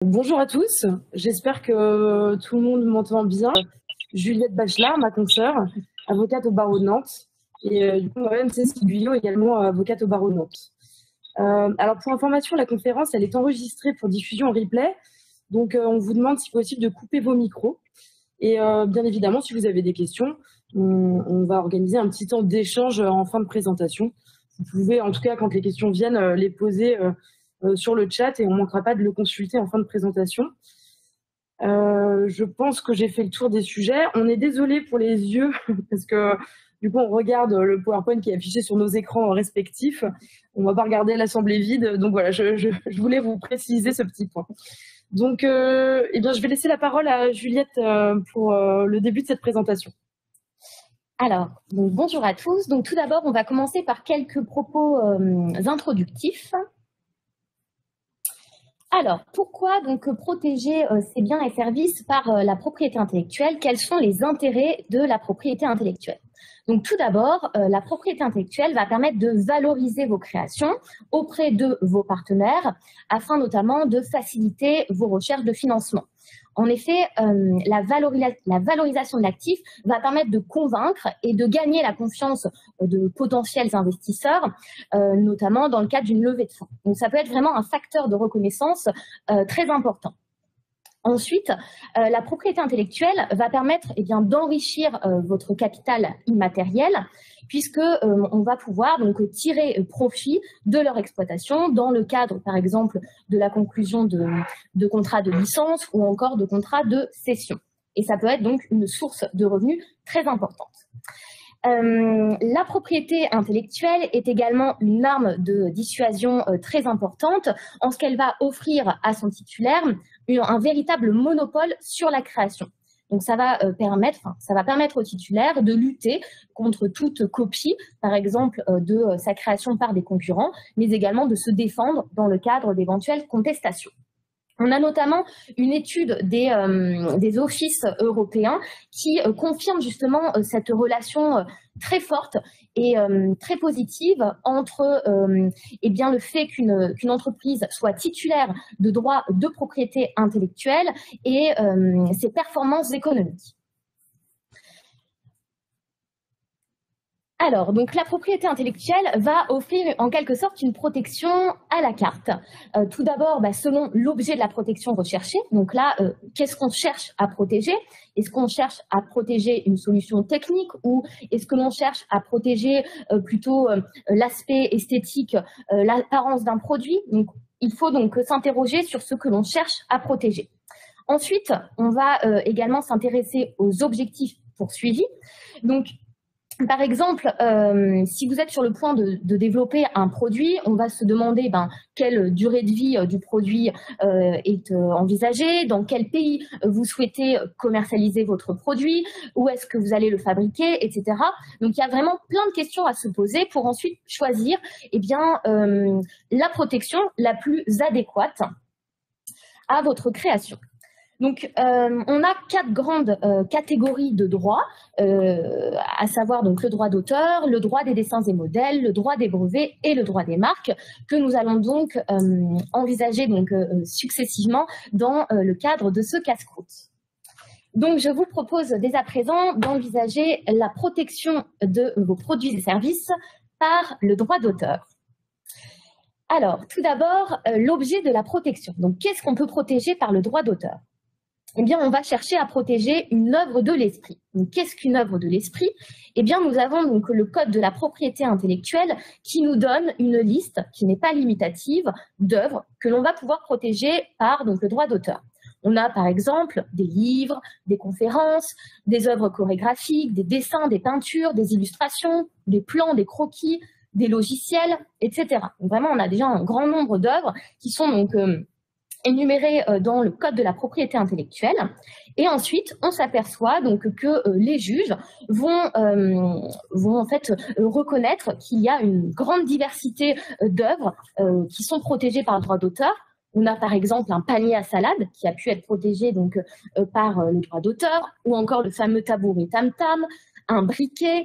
Bonjour à tous, j'espère que tout le monde m'entend bien. Juliette Bachelard, ma consoeur, avocate au barreau de Nantes. Et du coup, moi-même, Cécile Guyot, également avocate au barreau de Nantes. Alors, pour information, la conférence, elle est enregistrée pour diffusion en replay. Donc, on vous demande, si possible, de couper vos micros. Et bien évidemment, si vous avez des questions, on va organiser un petit temps d'échange en fin de présentation. Vous pouvez, en tout cas, quand les questions viennent, les poser sur le chat et on ne manquera pas de le consulter en fin de présentation. Je pense que j'ai fait le tour des sujets. On est désolé pour les yeux parce que du coup on regarde le PowerPoint qui est affiché sur nos écrans respectifs. On ne va pas regarder l'assemblée vide. Donc voilà, je voulais vous préciser ce petit point. Donc eh bien, je vais laisser la parole à Juliette pour le début de cette présentation. Alors, bonjour à tous. Donc tout d'abord, on va commencer par quelques propos introductifs. Alors, pourquoi donc protéger ces biens et services par la propriété intellectuelle? Quels sont les intérêts de la propriété intellectuelle? Donc tout d'abord, la propriété intellectuelle va permettre de valoriser vos créations auprès de vos partenaires afin notamment de faciliter vos recherches de financement. En effet, la valorisation de l'actif va permettre de convaincre et de gagner la confiance de potentiels investisseurs, notamment dans le cadre d'une levée de fonds. Donc ça peut être vraiment un facteur de reconnaissance très important. Ensuite, la propriété intellectuelle va permettre d'enrichir votre capital immatériel puisque on va pouvoir donc tirer profit de leur exploitation dans le cadre, par exemple, de la conclusion de contrats de licence ou encore de contrats de cession. Et ça peut être donc une source de revenus très importante. La propriété intellectuelle est également une arme de dissuasion très importante en ce qu'elle va offrir à son titulaire un véritable monopole sur la création. Donc ça va permettre au titulaire de lutter contre toute copie, par exemple, de sa création par des concurrents, mais également de se défendre dans le cadre d'éventuelles contestations. On a notamment une étude des offices européens qui confirme justement cette relation très forte et très positive entre le fait qu'une entreprise soit titulaire de droits de propriété intellectuelle et ses performances économiques. Alors, donc la propriété intellectuelle va offrir en quelque sorte une protection à la carte. Tout d'abord, selon l'objet de la protection recherchée. Donc là, qu'est-ce qu'on cherche à protéger? Est-ce qu'on cherche à protéger une solution technique ou est-ce que l'on cherche à protéger plutôt l'aspect esthétique, l'apparence d'un produit? Donc, il faut donc s'interroger sur ce que l'on cherche à protéger. Ensuite, on va également s'intéresser aux objectifs poursuivis. Donc, par exemple, si vous êtes sur le point de développer un produit, on va se demander quelle durée de vie du produit est envisagée, dans quel pays vous souhaitez commercialiser votre produit, où est-ce que vous allez le fabriquer, etc. Donc, il y a vraiment plein de questions à se poser pour ensuite choisir la protection la plus adéquate à votre création. Donc, on a 4 grandes catégories de droits, à savoir donc le droit d'auteur, le droit des dessins et modèles, le droit des brevets et le droit des marques, que nous allons donc envisager successivement dans le cadre de ce casse-croûte. Donc, je vous propose dès à présent d'envisager la protection de vos produits et services par le droit d'auteur. Alors, tout d'abord, l'objet de la protection. Donc, qu'est-ce qu'on peut protéger par le droit d'auteur? Eh bien, on va chercher à protéger une œuvre de l'esprit. Donc, qu'est-ce qu'une œuvre de l'esprit? Eh bien, nous avons donc le Code de la propriété intellectuelle qui nous donne une liste qui n'est pas limitative d'œuvres que l'on va pouvoir protéger par le droit d'auteur. On a par exemple des livres, des conférences, des œuvres chorégraphiques, des dessins, des peintures, des illustrations, des plans, des croquis, des logiciels, etc. Donc, vraiment, on a déjà un grand nombre d'œuvres qui sont donc énumérés dans le Code de la propriété intellectuelle. Et ensuite, on s'aperçoit donc que les juges vont en fait reconnaître qu'il y a une grande diversité d'œuvres qui sont protégées par le droit d'auteur. On a par exemple un panier à salade qui a pu être protégé par le droit d'auteur, ou encore le fameux tabouret tam-tam, un briquet,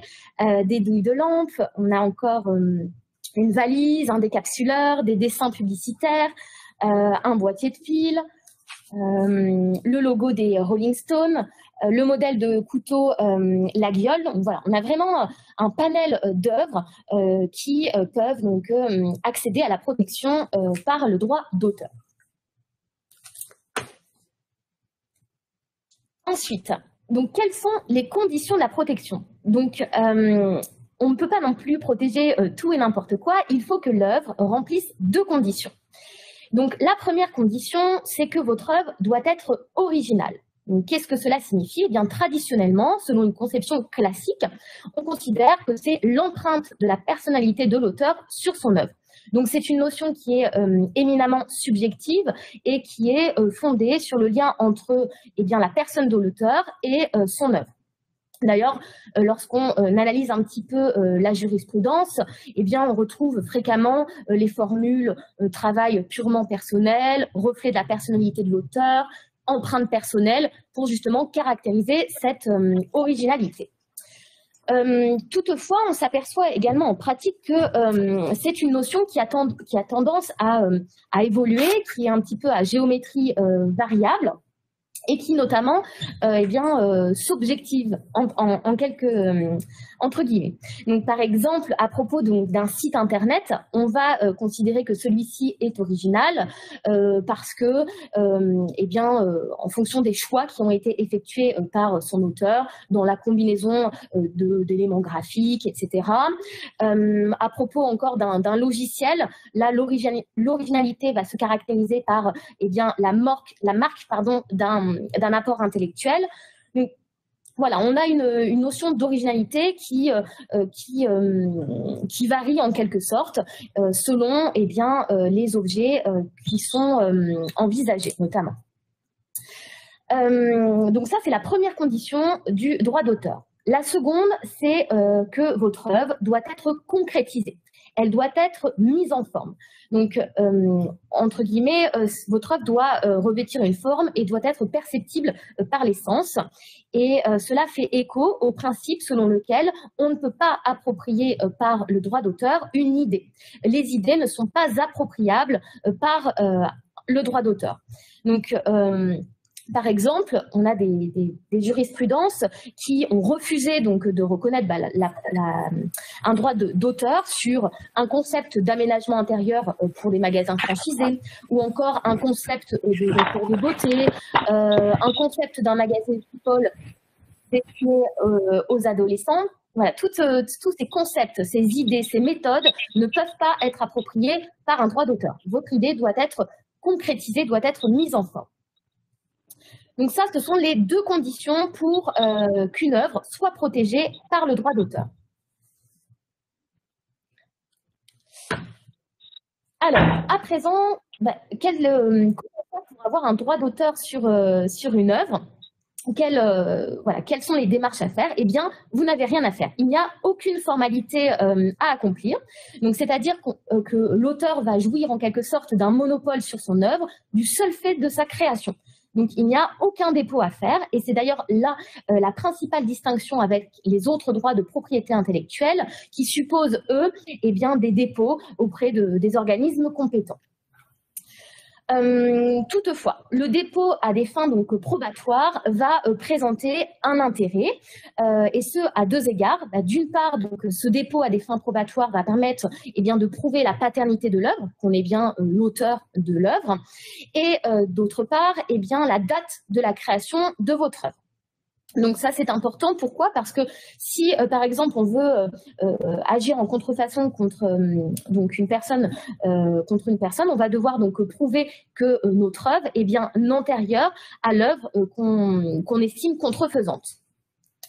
des douilles de lampe. On a encore une valise, un décapsuleur, des dessins publicitaires, un boîtier de fil, le logo des Rolling Stones, le modèle de couteau La Guiole. Donc voilà, on a vraiment un panel d'œuvres qui peuvent donc accéder à la protection par le droit d'auteur. Ensuite, donc quelles sont les conditions de la protection? Donc on ne peut pas non plus protéger tout et n'importe quoi, il faut que l'œuvre remplisse deux conditions. Donc la première condition, c'est que votre œuvre doit être originale. Qu'est-ce que cela signifie? Eh bien, traditionnellement, selon une conception classique, on considère que c'est l'empreinte de la personnalité de l'auteur sur son œuvre. Donc, c'est une notion qui est éminemment subjective et qui est fondée sur le lien entre la personne de l'auteur et son œuvre. D'ailleurs, lorsqu'on analyse un petit peu la jurisprudence, on retrouve fréquemment les formules travail purement personnel, reflet de la personnalité de l'auteur, empreinte personnelle, pour justement caractériser cette originalité. Toutefois, on s'aperçoit également en pratique que c'est une notion qui a tendance à évoluer, qui est un petit peu à géométrie variable, et qui notamment s'objective en quelques entre guillemets. Donc par exemple, à propos d'un site internet, on va considérer que celui-ci est original parce que en fonction des choix qui ont été effectués par son auteur dans la combinaison d'éléments graphiques, etc. À propos encore d'un logiciel, là l'originalité va se caractériser par la marque d'un apport intellectuel. Donc, voilà, on a une notion d'originalité qui varie en quelque sorte selon les objets qui sont envisagés notamment. Donc ça, c'est la première condition du droit d'auteur. La seconde, c'est que votre œuvre doit être concrétisée. Elle doit être mise en forme. Donc, entre guillemets, votre œuvre doit revêtir une forme et doit être perceptible par les sens. Et cela fait écho au principe selon lequel on ne peut pas approprier par le droit d'auteur une idée. Les idées ne sont pas appropriables par le droit d'auteur. Donc, par exemple, on a des jurisprudences qui ont refusé donc de reconnaître un droit d'auteur sur un concept d'aménagement intérieur pour des magasins franchisés, ou encore un concept de cours de beauté, un concept d'un magasin people destiné aux adolescents. Voilà, tous ces concepts, ces idées, ces méthodes ne peuvent pas être appropriées par un droit d'auteur. Votre idée doit être concrétisée, doit être mise en forme. Donc ça, ce sont les deux conditions pour qu'une œuvre soit protégée par le droit d'auteur. Alors, à présent, comment faire pour avoir un droit d'auteur sur une œuvre? Quelles sont les démarches à faire? Eh bien, vous n'avez rien à faire. Il n'y a aucune formalité à accomplir. Donc, c'est-à-dire que l'auteur va jouir en quelque sorte d'un monopole sur son œuvre du seul fait de sa création. Donc, il n'y a aucun dépôt à faire, et c'est d'ailleurs là la principale distinction avec les autres droits de propriété intellectuelle qui supposent, eux, des dépôts auprès des organismes compétents. Toutefois, le dépôt à des fins donc probatoires va présenter un intérêt, et ce à deux égards. D'une part, donc, ce dépôt à des fins probatoires va permettre de prouver la paternité de l'œuvre, qu'on est bien l'auteur de l'œuvre, et d'autre part, la date de la création de votre œuvre. Donc ça, c'est important. Pourquoi? Parce que si, par exemple, on veut agir en contrefaçon contre une personne, on va devoir donc prouver que notre œuvre est bien antérieure à l'œuvre qu'on estime contrefaisante.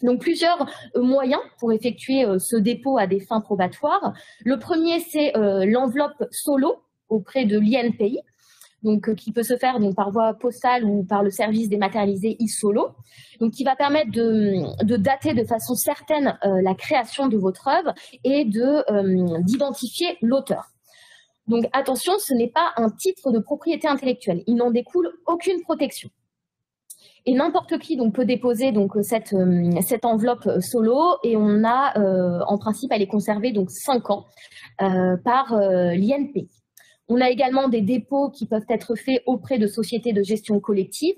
Donc plusieurs moyens pour effectuer ce dépôt à des fins probatoires. Le premier, c'est l'enveloppe solo auprès de l'INPI. Donc, qui peut se faire par voie postale ou par le service dématérialisé e-solo, donc qui va permettre de dater de façon certaine la création de votre œuvre et d'identifier l'auteur. Donc attention, ce n'est pas un titre de propriété intellectuelle, il n'en découle aucune protection. Et n'importe qui peut déposer cette enveloppe solo, et on a en principe, elle est conservée 5 ans par l'INPI. On a également des dépôts qui peuvent être faits auprès de sociétés de gestion collective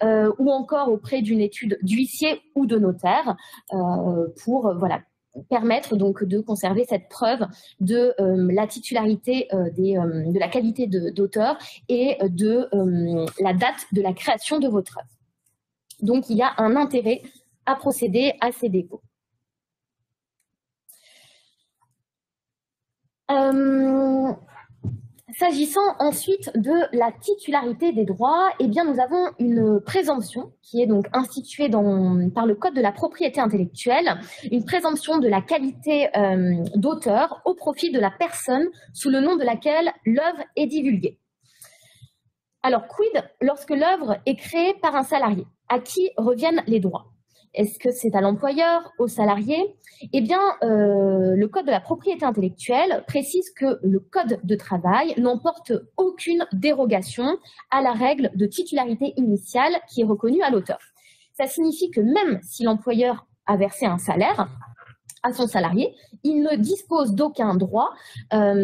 ou encore auprès d'une étude d'huissier ou de notaire pour voilà, permettre donc de conserver cette preuve de la titularité de la qualité d'auteur et de la date de la création de votre œuvre. Donc, il y a un intérêt à procéder à ces dépôts. S'agissant ensuite de la titularité des droits, eh bien, nous avons une présomption qui est donc instituée par le Code de la propriété intellectuelle, une présomption de la qualité d'auteur au profit de la personne sous le nom de laquelle l'œuvre est divulguée. Alors, quid lorsque l'œuvre est créée par un salarié? À qui reviennent les droits? Est-ce que c'est à l'employeur, au salarié? Eh bien, le Code de la propriété intellectuelle précise que le Code de travail n'emporte aucune dérogation à la règle de titularité initiale qui est reconnue à l'auteur. Ça signifie que même si l'employeur a versé un salaire à son salarié, il ne dispose d'aucun droit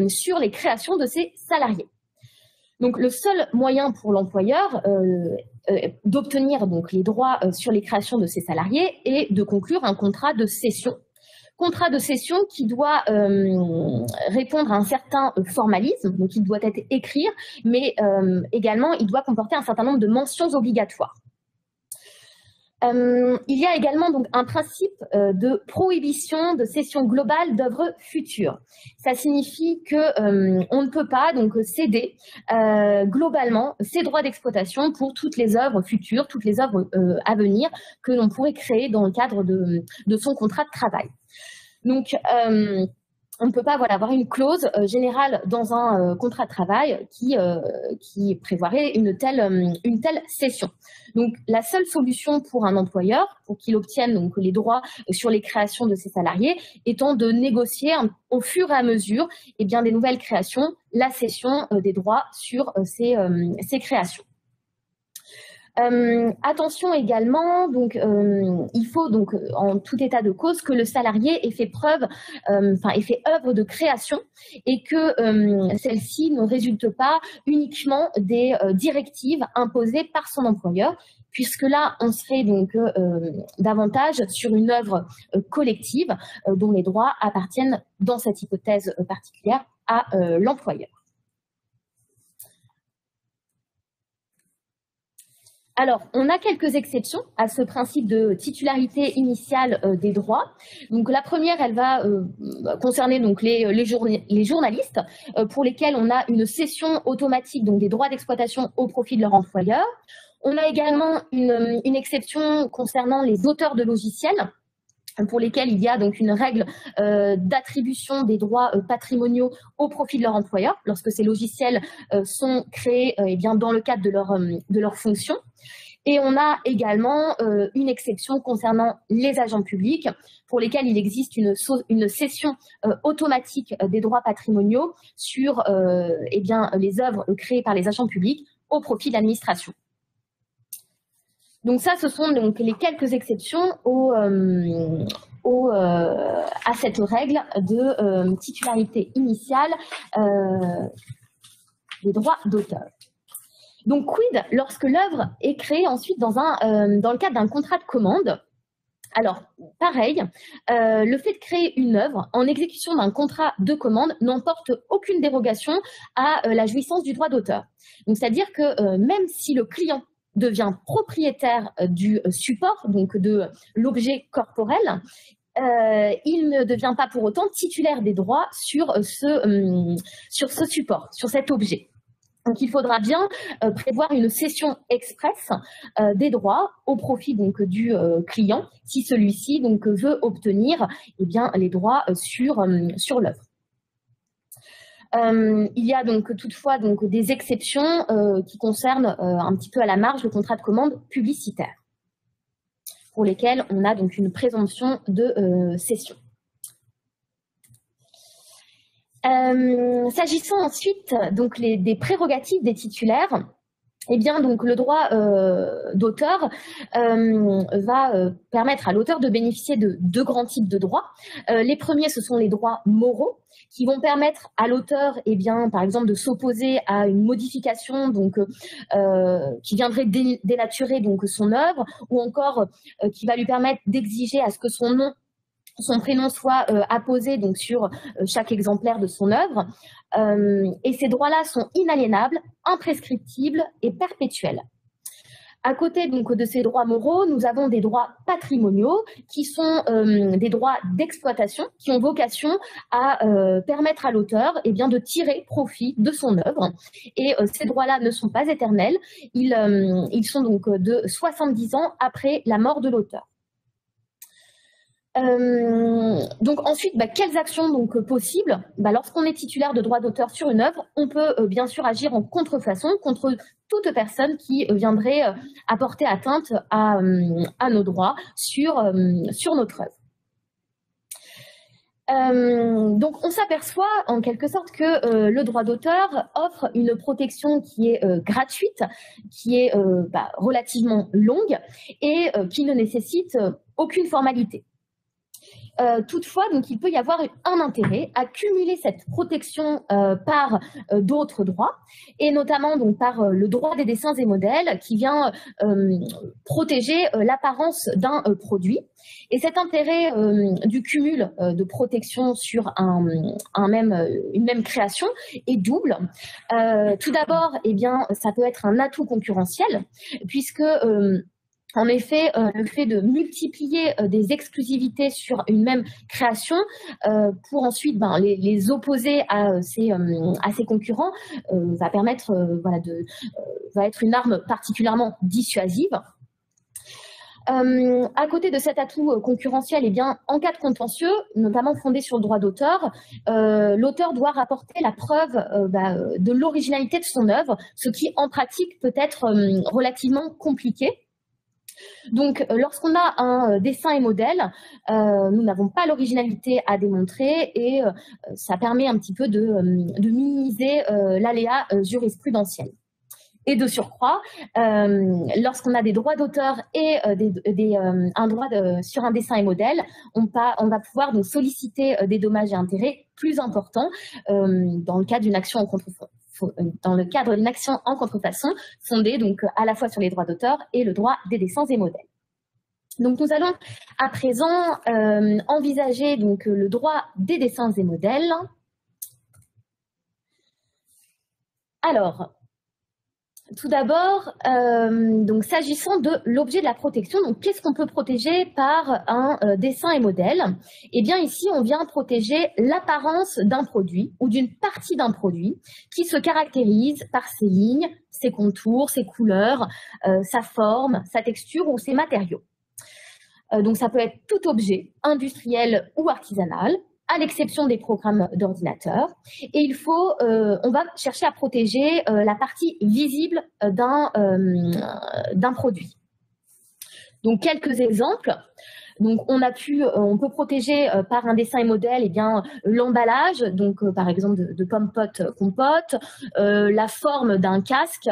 sur les créations de ses salariés. Donc, le seul moyen pour l'employeur d'obtenir donc les droits sur les créations de ses salariés est de conclure un contrat de cession. Contrat de cession qui doit répondre à un certain formalisme, donc il doit être écrit, mais également il doit comporter un certain nombre de mentions obligatoires. Il y a également donc un principe de prohibition de cession globale d'œuvres futures. Ça signifie que on ne peut pas donc céder globalement ses droits d'exploitation pour toutes les œuvres futures, toutes les œuvres à venir que l'on pourrait créer dans le cadre de son contrat de travail. Donc, on ne peut pas avoir une clause générale dans un contrat de travail qui prévoirait une telle cession. Donc, la seule solution pour un employeur, pour qu'il obtienne donc les droits sur les créations de ses salariés, étant de négocier au fur et à mesure des nouvelles créations, la cession des droits sur ces créations. Attention également, donc il faut donc en tout état de cause que le salarié ait fait ait fait œuvre de création et que celle-ci ne résulte pas uniquement des directives imposées par son employeur, puisque là on serait donc davantage sur une œuvre collective dont les droits appartiennent dans cette hypothèse particulière à l'employeur. Alors, on a quelques exceptions à ce principe de titularité initiale des droits. Donc, la première, elle va concerner donc les journalistes pour lesquels on a une cession automatique donc des droits d'exploitation au profit de leur employeur. On a également une exception concernant les auteurs de logiciels, pour lesquels il y a donc une règle d'attribution des droits patrimoniaux au profit de leur employeur lorsque ces logiciels sont créés dans le cadre de leur fonction. Et on a également une exception concernant les agents publics pour lesquels il existe une cession automatique des droits patrimoniaux sur les œuvres créées par les agents publics au profit de l'administration. Donc ça, ce sont donc les quelques exceptions à cette règle de titularité initiale des droits d'auteur. Donc, quid lorsque l'œuvre est créée ensuite dans le cadre d'un contrat de commande? Alors, pareil, le fait de créer une œuvre en exécution d'un contrat de commande n'emporte aucune dérogation à la jouissance du droit d'auteur. Donc, c'est-à-dire que même si le client devient propriétaire du support, donc de l'objet corporel, il ne devient pas pour autant titulaire des droits sur ce support, sur cet objet. Donc, il faudra bien prévoir une cession expresse des droits au profit donc du client si celui-ci donc veut obtenir les droits sur l'œuvre. Il y a donc toutefois donc des exceptions qui concernent un petit peu à la marge le contrat de commande publicitaire, pour lesquels on a donc une présomption de cession. S'agissant ensuite donc des prérogatives des titulaires, eh bien, donc, le droit d'auteur va permettre à l'auteur de bénéficier de deux grands types de droits. Les premiers, ce sont les droits moraux, qui vont permettre à l'auteur, eh bien, par exemple, de s'opposer à une modification donc, qui viendrait dénaturer donc, son œuvre, ou encore qui va lui permettre d'exiger à ce que son prénom soit apposé donc, sur chaque exemplaire de son œuvre. Et ces droits-là sont inaliénables, imprescriptibles et perpétuels. À côté donc, de ces droits moraux, nous avons des droits patrimoniaux qui sont des droits d'exploitation qui ont vocation à permettre à l'auteur eh bien, de tirer profit de son œuvre. Et ces droits-là ne sont pas éternels, ils sont donc de 70 ans après la mort de l'auteur. Donc ensuite, quelles actions donc possibles? Lorsqu'on est titulaire de droit d'auteur sur une œuvre, on peut bien sûr agir en contrefaçon contre toute personne qui viendrait apporter atteinte à nos droits sur notre œuvre. Donc on s'aperçoit en quelque sorte que le droit d'auteur offre une protection qui est gratuite, qui est relativement longue et qui ne nécessite aucune formalité. Toutefois, donc, il peut y avoir un intérêt à cumuler cette protection par d'autres droits, et notamment donc, par le droit des dessins et modèles qui vient protéger l'apparence d'un produit. Et cet intérêt du cumul de protection sur une même création est double. Tout d'abord, eh bien, ça peut être un atout concurrentiel, puisque en effet, le fait de multiplier des exclusivités sur une même création pour ensuite les opposer à ses concurrents va permettre, va être une arme particulièrement dissuasive. À côté de cet atout concurrentiel, eh bien, en cas de contentieux, notamment fondé sur le droit d'auteur, l'auteur doit rapporter la preuve de l'originalité de son œuvre, ce qui en pratique peut être relativement compliqué. Donc, lorsqu'on a un dessin et modèle, nous n'avons pas l'originalité à démontrer et ça permet un petit peu de minimiser l'aléa jurisprudentiel. Et de surcroît, lorsqu'on a des droits d'auteur et un droit sur un dessin et modèle, on va pouvoir donc solliciter des dommages et intérêts plus importants dans le cadre d'une action en contrefaçon fondée donc à la fois sur les droits d'auteur et le droit des dessins et modèles. Donc nous allons à présent envisager donc le droit des dessins et modèles. Alors, tout d'abord, donc s'agissant de l'objet de la protection, donc qu'est-ce qu'on peut protéger par un dessin et modèle? Eh bien ici, on vient protéger l'apparence d'un produit ou d'une partie d'un produit qui se caractérise par ses lignes, ses contours, ses couleurs, sa forme, sa texture ou ses matériaux. Donc ça peut être tout objet, industriel ou artisanal, à l'exception des programmes d'ordinateur. Et on va chercher à protéger la partie visible d'un produit. Donc, quelques exemples. Donc, on peut protéger par un dessin et modèle l'emballage, donc par exemple de pommes-potes compote, la forme d'un casque,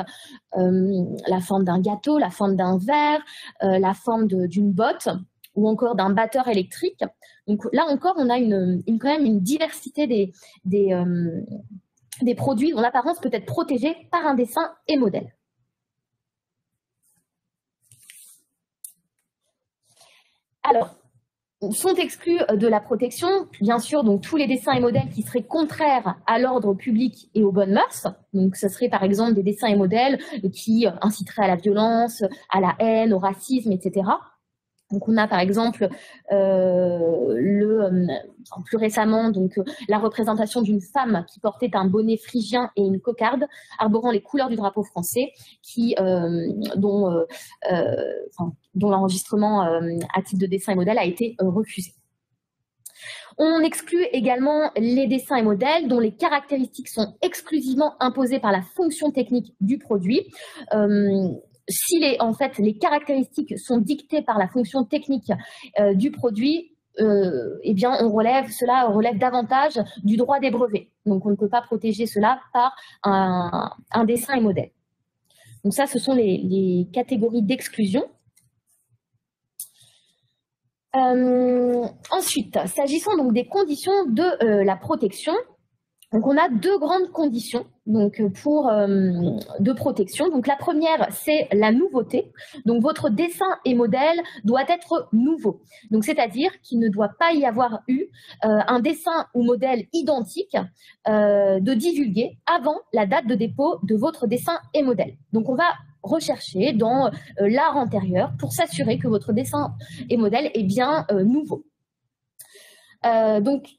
la forme d'un gâteau, la forme d'un verre, la forme d'une botte, ou encore d'un batteur électrique. Donc là encore, on a quand même une diversité des produits dont l'apparence peut être protégée par un dessin et modèle. Alors, sont exclus de la protection, bien sûr, donc tous les dessins et modèles qui seraient contraires à l'ordre public et aux bonnes mœurs. Donc, ce serait par exemple des dessins et modèles qui inciteraient à la violence, à la haine, au racisme, etc. Donc, on a par exemple plus récemment donc la représentation d'une femme qui portait un bonnet phrygien et une cocarde arborant les couleurs du drapeau français, dont l'enregistrement à titre de dessin et modèle a été refusé. On exclut également les dessins et modèles dont les caractéristiques sont exclusivement imposées par la fonction technique du produit. Si les caractéristiques sont dictées par la fonction technique du produit, cela relève davantage du droit des brevets. Donc, on ne peut pas protéger cela par un dessin et modèle. Donc ça, ce sont les catégories d'exclusion. Ensuite, s'agissant donc des conditions de la protection, donc on a deux grandes conditions donc de protection. Donc la première, c'est la nouveauté. Donc votre dessin et modèle doit être nouveau. Donc c'est-à-dire qu'il ne doit pas y avoir eu un dessin ou modèle identique de divulguer avant la date de dépôt de votre dessin et modèle. Donc on va rechercher dans l'art antérieur pour s'assurer que votre dessin et modèle est bien nouveau. Donc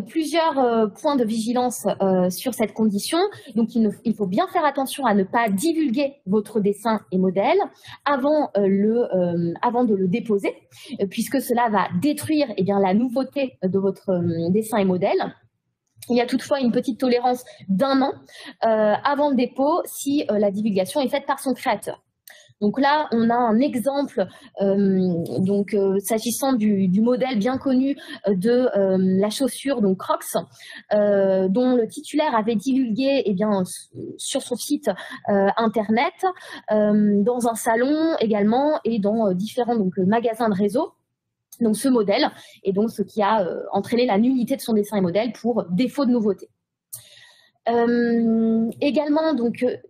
plusieurs points de vigilance sur cette condition. Donc, il faut bien faire attention à ne pas divulguer votre dessin et modèle avant de le déposer, puisque cela va détruire la nouveauté de votre dessin et modèle. Il y a toutefois une petite tolérance d'1 an avant le dépôt si la divulgation est faite par son créateur. Donc là, on a un exemple s'agissant du modèle bien connu de la chaussure donc Crocs, dont le titulaire avait divulgué sur son site internet, dans un salon également et dans différents magasins de réseau. Donc ce modèle et donc ce qui a entraîné la nullité de son dessin et modèle pour défaut de nouveauté. Également,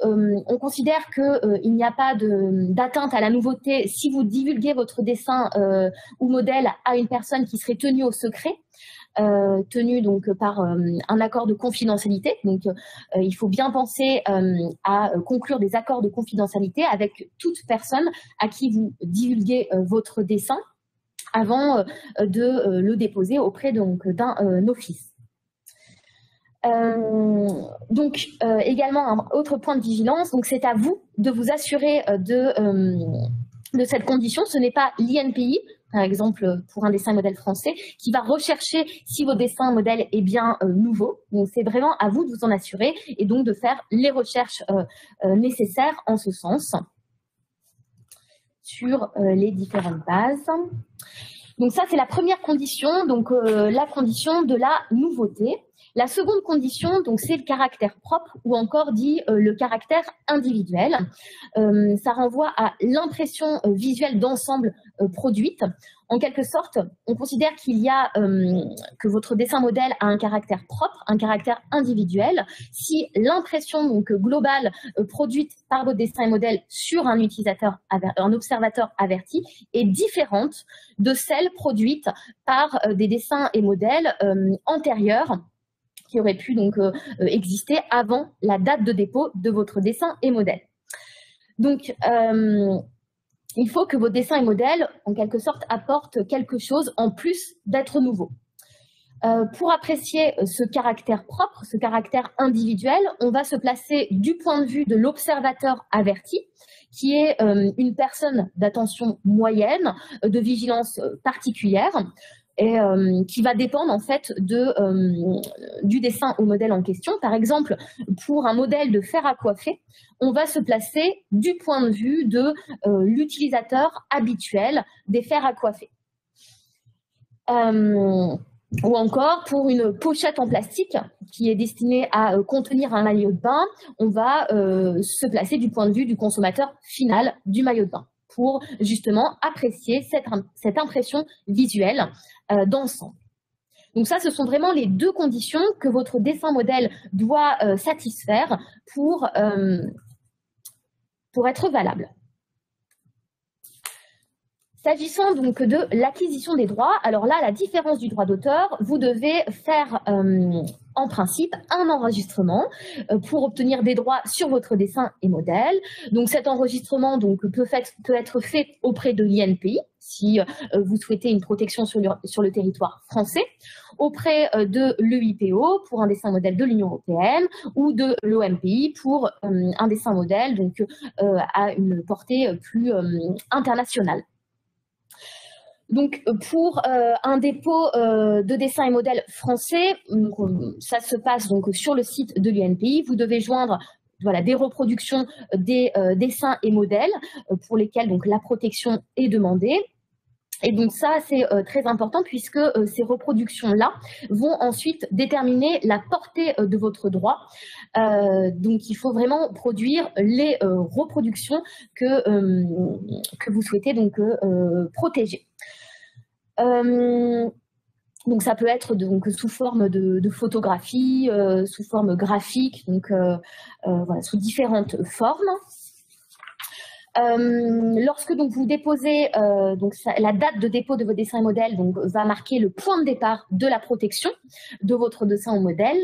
on considère qu'il n'y a pas d'atteinte à la nouveauté si vous divulguez votre dessin ou modèle à une personne qui serait tenue au secret, tenue par un accord de confidentialité. Donc, il faut bien penser à conclure des accords de confidentialité avec toute personne à qui vous divulguez votre dessin avant de le déposer auprès d'un office. Également un autre point de vigilance, donc c'est à vous de vous assurer de cette condition. Ce n'est pas l'INPI, par exemple pour un dessin modèle français, qui va rechercher si votre dessin modèle est bien nouveau. Donc c'est vraiment à vous de vous en assurer et donc de faire les recherches nécessaires en ce sens sur les différentes bases. Donc ça c'est la première condition, donc la condition de la nouveauté. La seconde condition, donc, c'est le caractère propre ou encore dit le caractère individuel. Ça renvoie à l'impression visuelle d'ensemble produite. En quelque sorte, on considère qu'il y a que votre dessin modèle a un caractère propre, un caractère individuel. Si l'impression globale produite par votre dessin et modèle sur un utilisateur, un observateur averti, est différente de celle produite par des dessins et modèles antérieurs qui aurait pu exister avant la date de dépôt de votre dessin et modèle. Donc, il faut que vos dessins et modèles, en quelque sorte, apportent quelque chose en plus d'être nouveau. Pour apprécier ce caractère propre, ce caractère individuel, on va se placer du point de vue de l'observateur averti, qui est une personne d'attention moyenne, de vigilance particulière, et qui va dépendre en fait du dessin au modèle en question. Par exemple, pour un modèle de fer à coiffer, on va se placer du point de vue de l'utilisateur habituel des fers à coiffer. Ou encore, pour une pochette en plastique qui est destinée à contenir un maillot de bain, on va se placer du point de vue du consommateur final du maillot de bain, pour justement apprécier cette impression visuelle d'ensemble. Donc ça, ce sont vraiment les deux conditions que votre dessin modèle doit satisfaire pour être valable. S'agissant donc de l'acquisition des droits, alors là, à la différence du droit d'auteur, vous devez faire en principe un enregistrement pour obtenir des droits sur votre dessin et modèle. Donc cet enregistrement peut être fait auprès de l'INPI si vous souhaitez une protection sur le territoire français, auprès de l'EIPO pour un dessin modèle de l'Union européenne ou de l'OMPI pour un dessin modèle à une portée plus internationale. Donc, pour un dépôt de dessin et modèle français, ça se passe sur le site de l'UNPI. Vous devez joindre des reproductions des dessins et modèles pour lesquels la protection est demandée. Et donc ça, c'est très important puisque ces reproductions-là vont ensuite déterminer la portée de votre droit. Donc il faut vraiment produire les reproductions que vous souhaitez donc protéger. Donc ça peut être donc sous forme de photographie, sous forme graphique, donc voilà, sous différentes formes. Lorsque donc vous déposez, la date de dépôt de vos dessins et modèles donc, va marquer le point de départ de la protection de votre dessin ou modèle.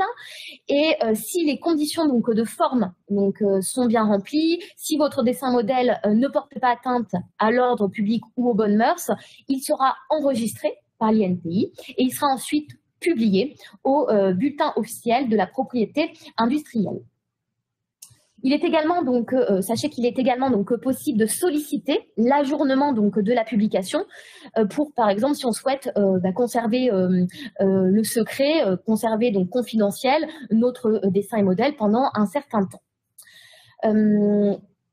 Et si les conditions donc, de forme donc, sont bien remplies, si votre dessin modèle ne porte pas atteinte à l'ordre public ou aux bonnes mœurs, il sera enregistré par l'INPI et il sera ensuite publié au bulletin officiel de la propriété industrielle. Il est également donc, sachez qu'il est également donc possible de solliciter l'ajournement donc de la publication pour, par exemple, si on souhaite conserver le secret, conserver donc confidentiel notre dessin et modèle pendant un certain temps.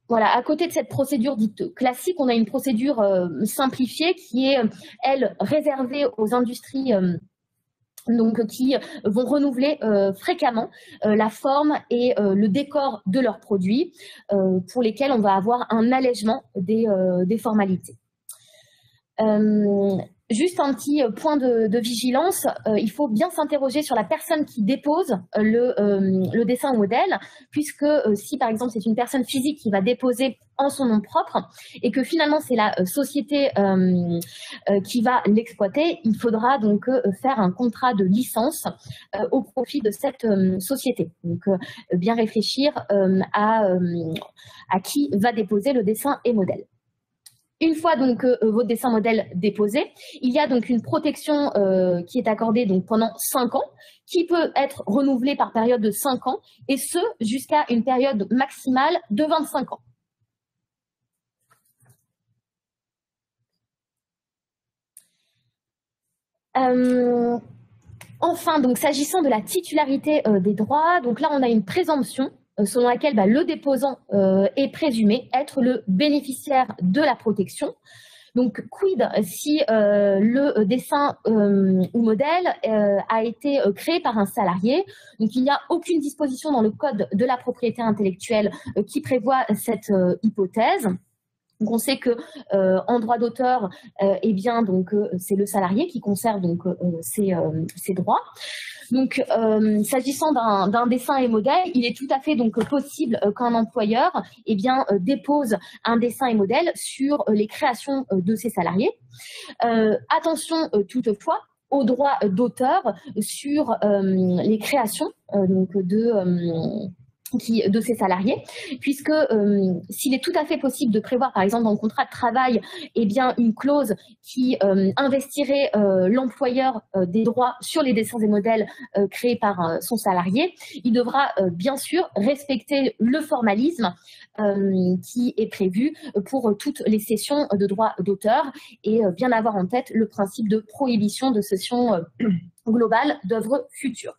Voilà, à côté de cette procédure dite classique, on a une procédure simplifiée qui est, elle, réservée aux industries donc qui vont renouveler fréquemment la forme et le décor de leurs produits pour lesquels on va avoir un allègement des formalités. Juste un petit point de vigilance, il faut bien s'interroger sur la personne qui dépose le dessin ou modèle, puisque si par exemple c'est une personne physique qui va déposer en son nom propre et que finalement c'est la société qui va l'exploiter, il faudra donc faire un contrat de licence au profit de cette société. Donc bien réfléchir à qui va déposer le dessin et modèle. Une fois donc votre dessin modèle déposé, il y a donc une protection qui est accordée donc pendant 5 ans, qui peut être renouvelée par période de 5 ans, et ce jusqu'à une période maximale de 25 ans. Enfin, donc s'agissant de la titularité des droits, donc là on a une présomption selon laquelle le déposant est présumé être le bénéficiaire de la protection. Donc, quid si le dessin ou modèle a été créé par un salarié? Donc, il n'y a aucune disposition dans le Code de la propriété intellectuelle qui prévoit cette hypothèse. Donc, on sait que en droit d'auteur, eh bien, donc c'est le salarié qui conserve donc ses droits. Donc, s'agissant d'un dessin et modèle, il est tout à fait donc possible qu'un employeur dépose un dessin et modèle sur les créations de ses salariés. Attention toutefois aux droits d'auteur sur les créations de ses salariés, puisque s'il est tout à fait possible de prévoir, par exemple, dans le contrat de travail, une clause qui investirait l'employeur des droits sur les dessins et modèles créés par son salarié, il devra bien sûr respecter le formalisme qui est prévu pour toutes les cessions de droits d'auteur et bien avoir en tête le principe de prohibition de cession globale d'œuvres futures.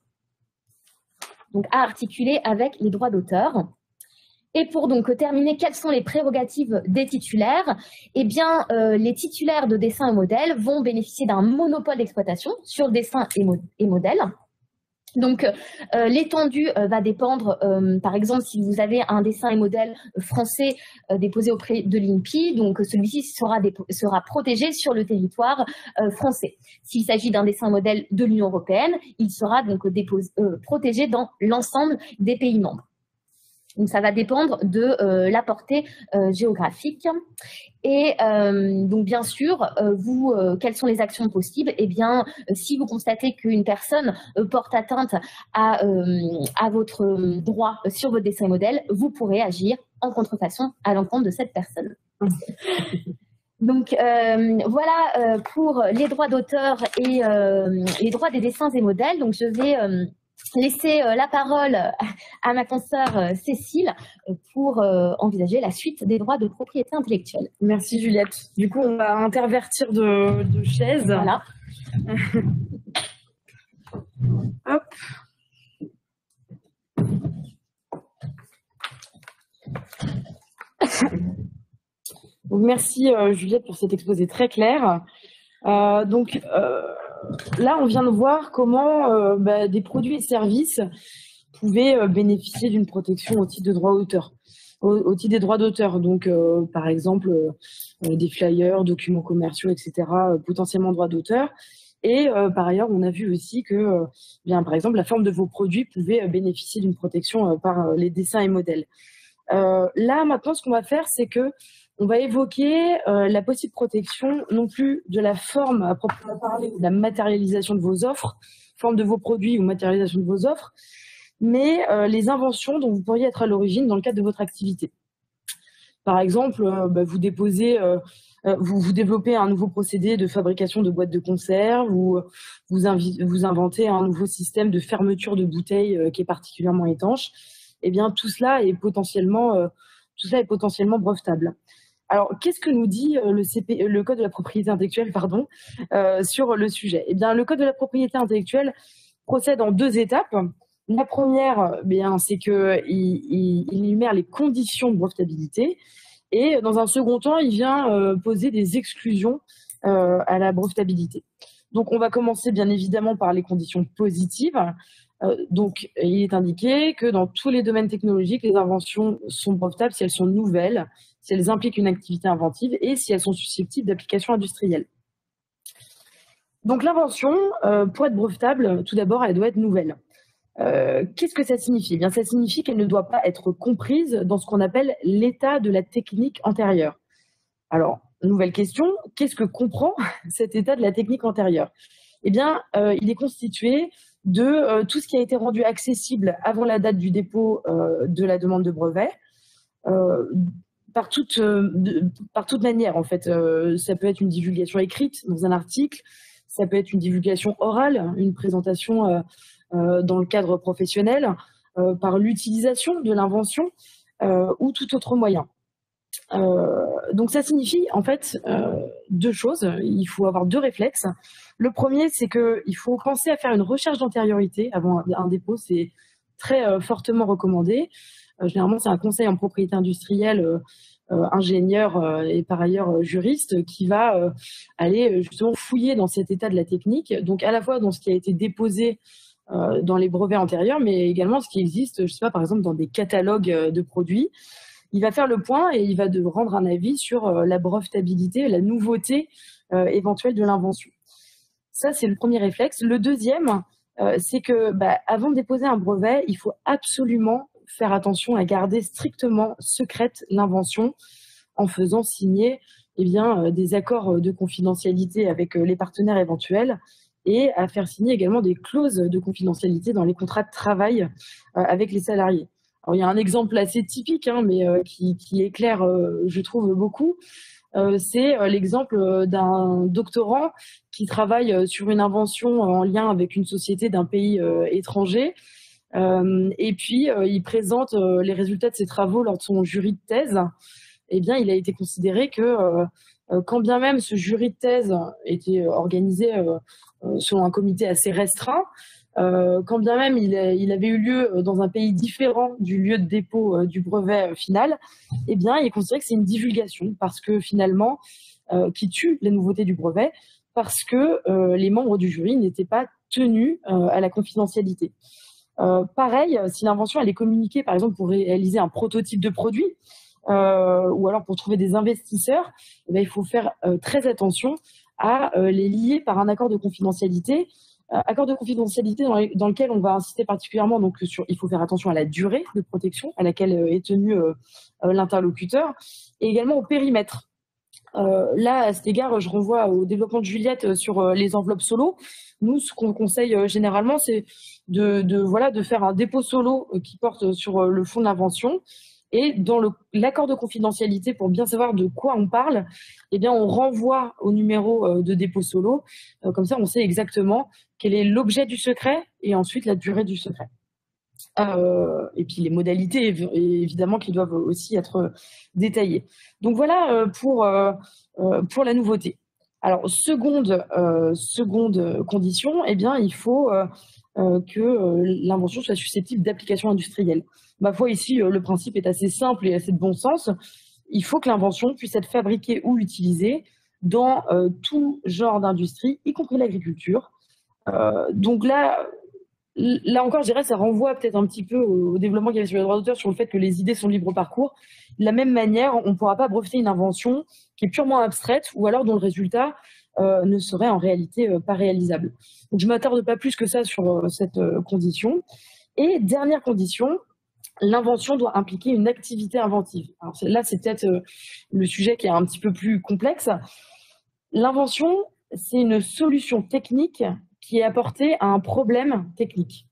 Donc à articuler avec les droits d'auteur. Et pour donc terminer, quelles sont les prérogatives des titulaires? Les titulaires de dessins et modèles vont bénéficier d'un monopole d'exploitation sur le dessin et modèles. Donc, l'étendue va dépendre, par exemple, si vous avez un dessin et modèle français déposé auprès de l'INPI, donc celui-ci sera protégé sur le territoire français. S'il s'agit d'un dessin et modèle de l'Union européenne, il sera donc protégé dans l'ensemble des pays membres. Donc, ça va dépendre de la portée géographique. Et donc, bien sûr, quelles sont les actions possibles? Si vous constatez qu'une personne porte atteinte à votre droit sur votre dessin et modèle, vous pourrez agir en contrefaçon à l'encontre de cette personne. Donc, voilà pour les droits d'auteur et les droits des dessins et modèles. Donc, je vais laisser la parole à ma consoeur Cécile pour envisager la suite des droits de propriété intellectuelle. Merci Juliette. Du coup, on va intervertir de chaise. Voilà. Hop. Donc, merci Juliette pour cet exposé très clair. Là, on vient de voir comment des produits et services pouvaient bénéficier d'une protection au titre de droit d'auteur, au titre des droits d'auteur. Donc, par exemple, des flyers, documents commerciaux, etc., potentiellement droits d'auteur. Et par ailleurs, on a vu aussi que, par exemple, la forme de vos produits pouvait bénéficier d'une protection par les dessins et modèles. Là, maintenant, ce qu'on va faire, c'est que on va évoquer la possible protection, non plus de la forme à proprement parler, de la matérialisation de vos offres, forme de vos produits ou matérialisation de vos offres, mais les inventions dont vous pourriez être à l'origine dans le cadre de votre activité. Par exemple, vous développez un nouveau procédé de fabrication de boîtes de conserve ou vous inventez un nouveau système de fermeture de bouteilles qui est particulièrement étanche. Eh bien, tout cela est potentiellement brevetable. Alors, qu'est-ce que nous dit le Code de la propriété intellectuelle, sur le sujet? Eh bien, le Code de la propriété intellectuelle procède en 2 étapes. La première, c'est qu'il énumère les conditions de brevetabilité. Et dans un second temps, il vient poser des exclusions à la brevetabilité. Donc, on va commencer bien évidemment par les conditions positives. Donc, il est indiqué que dans tous les domaines technologiques, les inventions sont brevetables si elles sont nouvelles, si elles impliquent une activité inventive et si elles sont susceptibles d'application industrielle. Donc, l'invention, pour être brevetable, tout d'abord, elle doit être nouvelle. Qu'est-ce que ça signifie? Eh bien, ça signifie qu'elle ne doit pas être comprise dans ce qu'on appelle l'état de la technique antérieure. Alors, nouvelle question, qu'est-ce que comprend cet état de la technique antérieure? Eh bien, il est constitué de tout ce qui a été rendu accessible avant la date du dépôt de la demande de brevet, par toute manière, en fait. Ça peut être une divulgation écrite dans un article, ça peut être une divulgation orale, une présentation dans le cadre professionnel, par l'utilisation de l'invention ou tout autre moyen. Donc ça signifie en fait 2 choses. Il faut avoir 2 réflexes. Le premier, c'est qu'il faut penser à faire une recherche d'antériorité avant un dépôt. C'est très fortement recommandé. Généralement, c'est un conseil en propriété industrielle, ingénieur et par ailleurs juriste qui va aller justement fouiller dans cet état de la technique. Donc à la fois dans ce qui a été déposé dans les brevets antérieurs, mais également ce qui existe, je sais pas, par exemple dans des catalogues de produits. Il va faire le point et il va rendre un avis sur la brevetabilité, la nouveauté éventuelle de l'invention. Ça, c'est le premier réflexe. Le deuxième, c'est que avant de déposer un brevet, il faut absolument faire attention à garder strictement secrète l'invention en faisant signer des accords de confidentialité avec les partenaires éventuels et à faire signer également des clauses de confidentialité dans les contrats de travail avec les salariés. Alors, il y a un exemple assez typique, mais qui éclaire, je trouve, beaucoup. C'est l'exemple d'un doctorant qui travaille sur une invention en lien avec une société d'un pays étranger. Et puis, il présente les résultats de ses travaux lors de son jury de thèse. Eh bien, il a été considéré que, quand bien même ce jury de thèse était organisé selon un comité assez restreint, quand bien même il avait eu lieu dans un pays différent du lieu de dépôt du brevet final, eh bien, il est considéré que c'est une divulgation parce que finalement, qui tue la nouveauté du brevet, parce que les membres du jury n'étaient pas tenus à la confidentialité. Pareil, si l'invention elle est communiquée, par exemple, pour réaliser un prototype de produit, ou alors pour trouver des investisseurs, eh bien, il faut faire très attention à les lier par un accord de confidentialité. Accord de confidentialité dans lequel on va insister particulièrement il faut faire attention à la durée de protection à laquelle est tenu l'interlocuteur et également au périmètre. Là, à cet égard, je renvoie au développement de Juliette sur les enveloppes solo. Nous, ce qu'on conseille généralement, c'est de faire un dépôt solo qui porte sur le fond de l'invention. Et dans l'accord de confidentialité, pour bien savoir de quoi on parle, eh bien, on renvoie au numéro de dépôt solo. Comme ça, on sait exactement quel est l'objet du secret et ensuite la durée du secret. Et puis les modalités, évidemment, qui doivent aussi être détaillées. Donc voilà pour la nouveauté. Alors, seconde condition, eh bien, il faut que l'invention soit susceptible d'application industrielle. Ma foi, ici, le principe est assez simple et assez de bon sens. Il faut que l'invention puisse être fabriquée ou utilisée dans tout genre d'industrie, y compris l'agriculture. Donc là encore, je dirais, ça renvoie peut-être un petit peu au développement qu'il y avait sur les droits d'auteur, sur le fait que les idées sont libres parcours. De la même manière, on ne pourra pas breveter une invention qui est purement abstraite ou alors dont le résultat ne serait en réalité pas réalisable. Donc je ne m'attarde pas plus que ça sur cette condition. Et dernière condition, l'invention doit impliquer une activité inventive. Alors là, c'est peut-être le sujet qui est un petit peu plus complexe. L'invention, c'est une solution technique qui est apportée à un problème technique.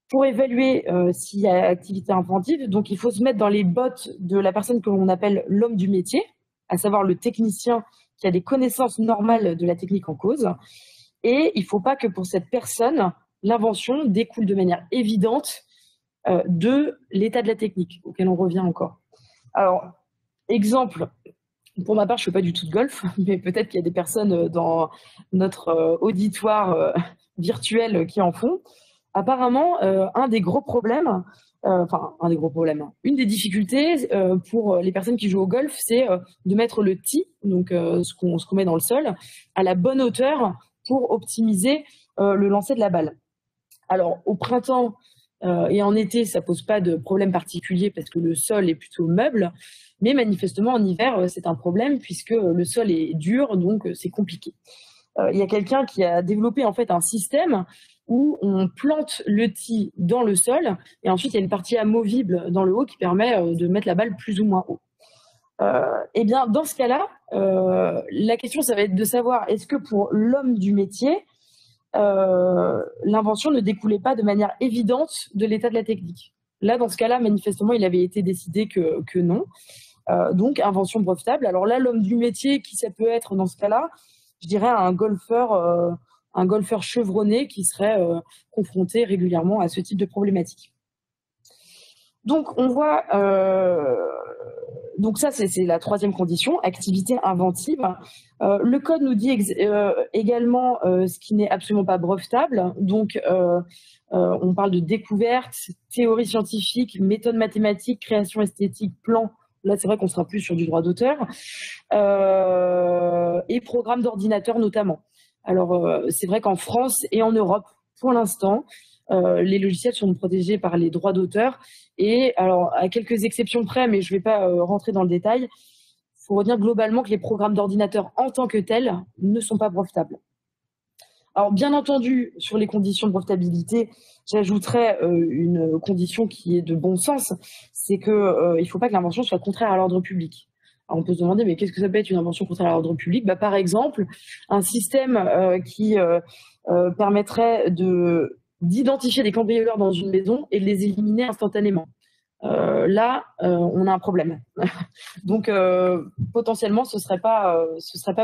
Pour évaluer s'il y a activité inventive, donc il faut se mettre dans les bottes de la personne que l'on appelle l'homme du métier, à savoir le technicien qui a des connaissances normales de la technique en cause. Et il ne faut pas que pour cette personne, l'invention découle de manière évidente de l'état de la technique, auquel on revient encore. Alors, exemple, pour ma part, je ne fais pas du tout de golf, mais peut-être qu'il y a des personnes dans notre auditoire virtuel qui en font. Apparemment, un des gros problèmes, une des difficultés pour les personnes qui jouent au golf, c'est de mettre le tee, donc ce qu'on met dans le sol, à la bonne hauteur pour optimiser le lancer de la balle. Alors, au printemps et en été, ça pose pas de problème particulier parce que le sol est plutôt meuble, mais manifestement en hiver, c'est un problème puisque le sol est dur, donc c'est compliqué. Il y a quelqu'un qui a développé en fait un système où on plante le tee dans le sol et ensuite il y a une partie amovible dans le haut qui permet de mettre la balle plus ou moins haut. Eh bien, dans ce cas-là, la question, ça va être de savoir est-ce que pour l'homme du métier, l'invention ne découlait pas de manière évidente de l'état de la technique. Là, dans ce cas-là, manifestement, il avait été décidé que non. Donc, invention brevetable. Alors là, l'homme du métier, qui ça peut être dans ce cas-là? Je dirais un golfeur chevronné qui serait confronté régulièrement à ce type de problématique. Donc, on voit... donc ça, c'est la troisième condition, activité inventive. Le code nous dit également ce qui n'est absolument pas brevetable. Donc, on parle de découverte, théorie scientifique, méthode mathématique, création esthétique, plan. Là, c'est vrai qu'on sera plus sur du droit d'auteur. Et programme d'ordinateur notamment. Alors, c'est vrai qu'en France et en Europe, pour l'instant, les logiciels sont protégés par les droits d'auteur. Et alors, à quelques exceptions près, mais je ne vais pas rentrer dans le détail, il faut retenir globalement que les programmes d'ordinateur en tant que tels ne sont pas brevetables. Alors, bien entendu, sur les conditions de brevetabilité, j'ajouterais une condition qui est de bon sens, c'est qu'il ne faut pas que l'invention soit contraire à l'ordre public. Alors, on peut se demander, mais qu'est-ce que ça peut être une invention contraire à l'ordre public? Par exemple, un système qui permettrait d'identifier des cambrioleurs dans une maison et de les éliminer instantanément. Là, on a un problème. Donc, potentiellement, ce serait pas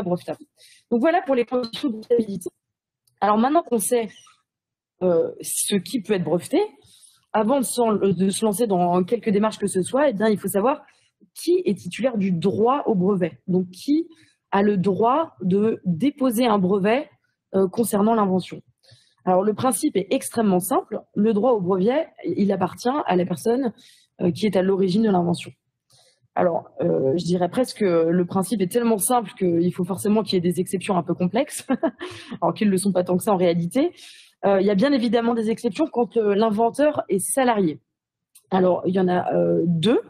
brevetable. Donc, voilà pour les conditions de brevetabilité. Alors, maintenant qu'on sait ce qui peut être breveté, avant de se lancer dans quelques démarches que ce soit, eh bien, il faut savoir qui est titulaire du droit au brevet. Donc, qui a le droit de déposer un brevet concernant l'invention. Alors, le principe est extrêmement simple. Le droit au brevet, il appartient à la personne qui est à l'origine de l'invention. Alors, je dirais presque que le principe est tellement simple qu'il faut forcément qu'il y ait des exceptions un peu complexes, alors qu'ils ne le sont pas tant que ça en réalité. Il y a bien évidemment des exceptions quand l'inventeur est salarié. Alors, il y en a deux.